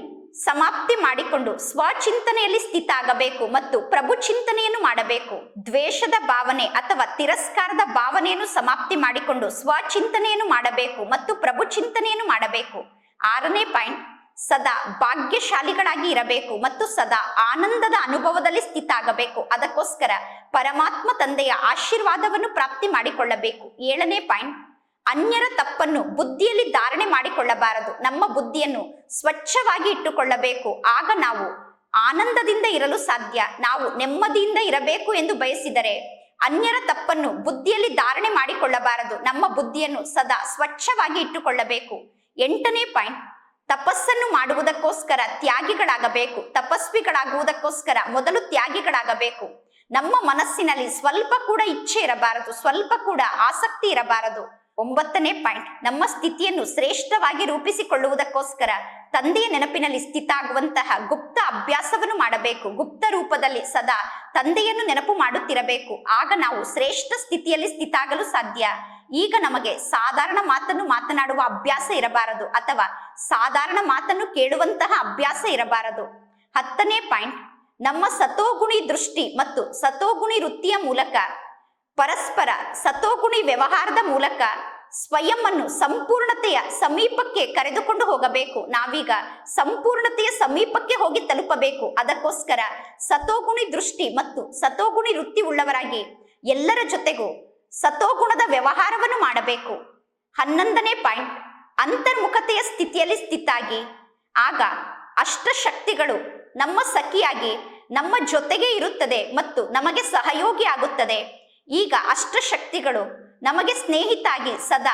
ಸಮಾಪ್ತಿ ಮಾಡಿಕೊಂಡು ಸ್ವಚಿಂತನೆಯಲ್ಲಿ ಸ್ಥಿತ ಆಗಬೇಕು ಮತ್ತು ಪ್ರಭು ಚಿಂತನೆಯನ್ನು ಮಾಡಬೇಕು. ದ್ವೇಷದ ಭಾವನೆ ಅಥವಾ ತಿರಸ್ಕಾರದ ಭಾವನೆಯನ್ನು ಸಮಾಪ್ತಿ ಮಾಡಿಕೊಂಡು ಸ್ವಚಿಂತನೆಯನ್ನು ಮಾಡಬೇಕು ಮತ್ತು ಪ್ರಭು ಚಿಂತನೆಯನ್ನು ಮಾಡಬೇಕು. ಆರನೇ ಪಾಯಿಂಟ್, ಸದಾ ಭಾಗ್ಯಶಾಲಿಗಳಾಗಿ ಇರಬೇಕು ಮತ್ತು ಸದಾ ಆನಂದದ ಅನುಭವದಲ್ಲಿ ಸ್ಥಿತ ಆಗಬೇಕು. ಅದಕ್ಕೋಸ್ಕರ ಪರಮಾತ್ಮ ತಂದೆಯ ಆಶೀರ್ವಾದವನ್ನು ಪ್ರಾಪ್ತಿ ಮಾಡಿಕೊಳ್ಳಬೇಕು. ಏಳನೇ ಪಾಯಿಂಟ್, ಅನ್ಯರ ತಪ್ಪನ್ನು ಬುದ್ಧಿಯಲ್ಲಿ ಧಾರಣೆ ಮಾಡಿಕೊಳ್ಳಬಾರದು. ನಮ್ಮ ಬುದ್ಧಿಯನ್ನು ಸ್ವಚ್ಛವಾಗಿ ಇಟ್ಟುಕೊಳ್ಳಬೇಕು. ಆಗ ನಾವು ಆನಂದದಿಂದ ಇರಲು ಸಾಧ್ಯ. ನಾವು ನೆಮ್ಮದಿಯಿಂದ ಇರಬೇಕು ಎಂದು ಬಯಸಿದರೆ ಅನ್ಯರ ತಪ್ಪನ್ನು ಬುದ್ಧಿಯಲ್ಲಿ ಧಾರಣೆ ಮಾಡಿಕೊಳ್ಳಬಾರದು. ನಮ್ಮ ಬುದ್ಧಿಯನ್ನು ಸದಾ ಸ್ವಚ್ಛವಾಗಿ ಇಟ್ಟುಕೊಳ್ಳಬೇಕು. ಎಂಟನೇ ಪಾಯಿಂಟ್, ತಪಸ್ಸನ್ನು ಮಾಡುವುದಕ್ಕೋಸ್ಕರ ತ್ಯಾಗಿಗಳಾಗಬೇಕು. ತಪಸ್ವಿಗಳಾಗುವುದಕ್ಕೋಸ್ಕರ ಮೊದಲು ತ್ಯಾಗಿಗಳಾಗಬೇಕು. ನಮ್ಮ ಮನಸ್ಸಿನಲ್ಲಿ ಸ್ವಲ್ಪ ಕೂಡ ಇಚ್ಛೆ ಇರಬಾರದು, ಸ್ವಲ್ಪ ಕೂಡ ಆಸಕ್ತಿ ಇರಬಾರದು. ಒಂಬತ್ತನೇ ಪಾಯಿಂಟ್, ನಮ್ಮ ಸ್ಥಿತಿಯನ್ನು ಶ್ರೇಷ್ಠವಾಗಿ ರೂಪಿಸಿಕೊಳ್ಳುವುದಕ್ಕೋಸ್ಕರ ತಂದೆಯ ನೆನಪಿನಲ್ಲಿ ಸ್ಥಿತ ಆಗುವಂತಹ ಗುಪ್ತ ಅಭ್ಯಾಸವನ್ನು ಮಾಡಬೇಕು. ಗುಪ್ತ ರೂಪದಲ್ಲಿ ಸದಾ ತಂದೆಯನ್ನು ನೆನಪು ಮಾಡುತ್ತಿರಬೇಕು. ಆಗ ನಾವು ಶ್ರೇಷ್ಠ ಸ್ಥಿತಿಯಲ್ಲಿ ಸ್ಥಿತ ಆಗಲು ಸಾಧ್ಯ. ಈಗ ನಮಗೆ ಸಾಧಾರಣ ಮಾತನ್ನು ಮಾತನಾಡುವ ಅಭ್ಯಾಸ ಇರಬಾರದು ಅಥವಾ ಸಾಧಾರಣ ಮಾತನ್ನು ಕೇಳುವಂತಹ ಅಭ್ಯಾಸ ಇರಬಾರದು. ಹತ್ತನೇ ಪಾಯಿಂಟ್, ನಮ್ಮ ಸತೋಗುಣಿ ದೃಷ್ಟಿ ಮತ್ತು ಸತೋಗುಣಿ ವೃತ್ತಿಯ ಮೂಲಕ ಪರಸ್ಪರ ಸತೋಗುಣಿ ವ್ಯವಹಾರದ ಮೂಲಕ ಸ್ವಯಂವನ್ನು ಸಂಪೂರ್ಣತೆಯ ಸಮೀಪಕ್ಕೆ ಕರೆದುಕೊಂಡು ಹೋಗಬೇಕು. ನಾವೀಗ ಸಂಪೂರ್ಣತೆಯ ಸಮೀಪಕ್ಕೆ ಹೋಗಿ ತಲುಪಬೇಕು. ಅದಕ್ಕೋಸ್ಕರ ಸತೋಗುಣಿ ದೃಷ್ಟಿ ಮತ್ತು ಸತೋಗುಣಿ ವೃತ್ತಿ ಉಳ್ಳವರಾಗಿ ಎಲ್ಲರ ಜೊತೆಗೂ ಸತೋಗುಣದ ವ್ಯವಹಾರವನ್ನು ಮಾಡಬೇಕು. 11ನೇ ಪಾಯಿಂಟ್, ಅಂತರ್ಮುಖತೆಯ ಸ್ಥಿತಿಯಲ್ಲಿ ಸ್ಥಿತಾಗಿ ಆಗ ಅಷ್ಟಶಕ್ತಿಗಳು ನಮ್ಮ ಸಖಿಯಾಗಿ ನಮ್ಮ ಜೊತೆಗೆ ಇರುತ್ತದೆ ಮತ್ತು ನಮಗೆ ಸಹಯೋಗಿ ಆಗುತ್ತದೆ. ಈಗ ಅಷ್ಟಶಕ್ತಿಗಳು ನಮಗೆ ಸ್ನೇಹಿತಾಗಿ ಸದಾ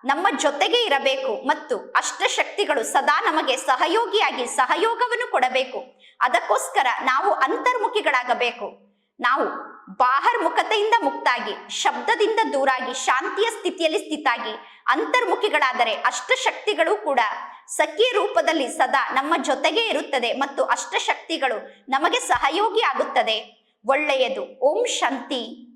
ನಮ್ಮ ಜೊತೆಗೆ ಇರಬೇಕು ಮತ್ತು ಅಷ್ಟಶಕ್ತಿಗಳು ಸದಾ ನಮಗೆ ಸಹಯೋಗಿಯಾಗಿ ಸಹಯೋಗವನ್ನು ಕೊಡಬೇಕು. ಅದಕ್ಕೋಸ್ಕರ ನಾವು ಅಂತರ್ಮುಖಿಗಳಾಗಬೇಕು. ನಾವು ಬಾಹರ್ಮುಖತೆಯಿಂದ ಮುಕ್ತಾಗಿ, ಶಬ್ದದಿಂದ ದೂರಾಗಿ, ಶಾಂತಿಯ ಸ್ಥಿತಿಯಲ್ಲಿ ಸ್ಥಿತಾಗಿ ಅಂತರ್ಮುಖಿಗಳಾದರೆ ಅಷ್ಟಶಕ್ತಿಗಳು ಕೂಡ ಸಖಿಯ ರೂಪದಲ್ಲಿ ಸದಾ ನಮ್ಮ ಜೊತೆಗೆ ಇರುತ್ತದೆ ಮತ್ತು ಅಷ್ಟಶಕ್ತಿಗಳು ನಮಗೆ ಸಹಯೋಗಿ ಆಗುತ್ತದೆ. ಒಳ್ಳೆಯದು. ಓಂ ಶಾಂತಿ.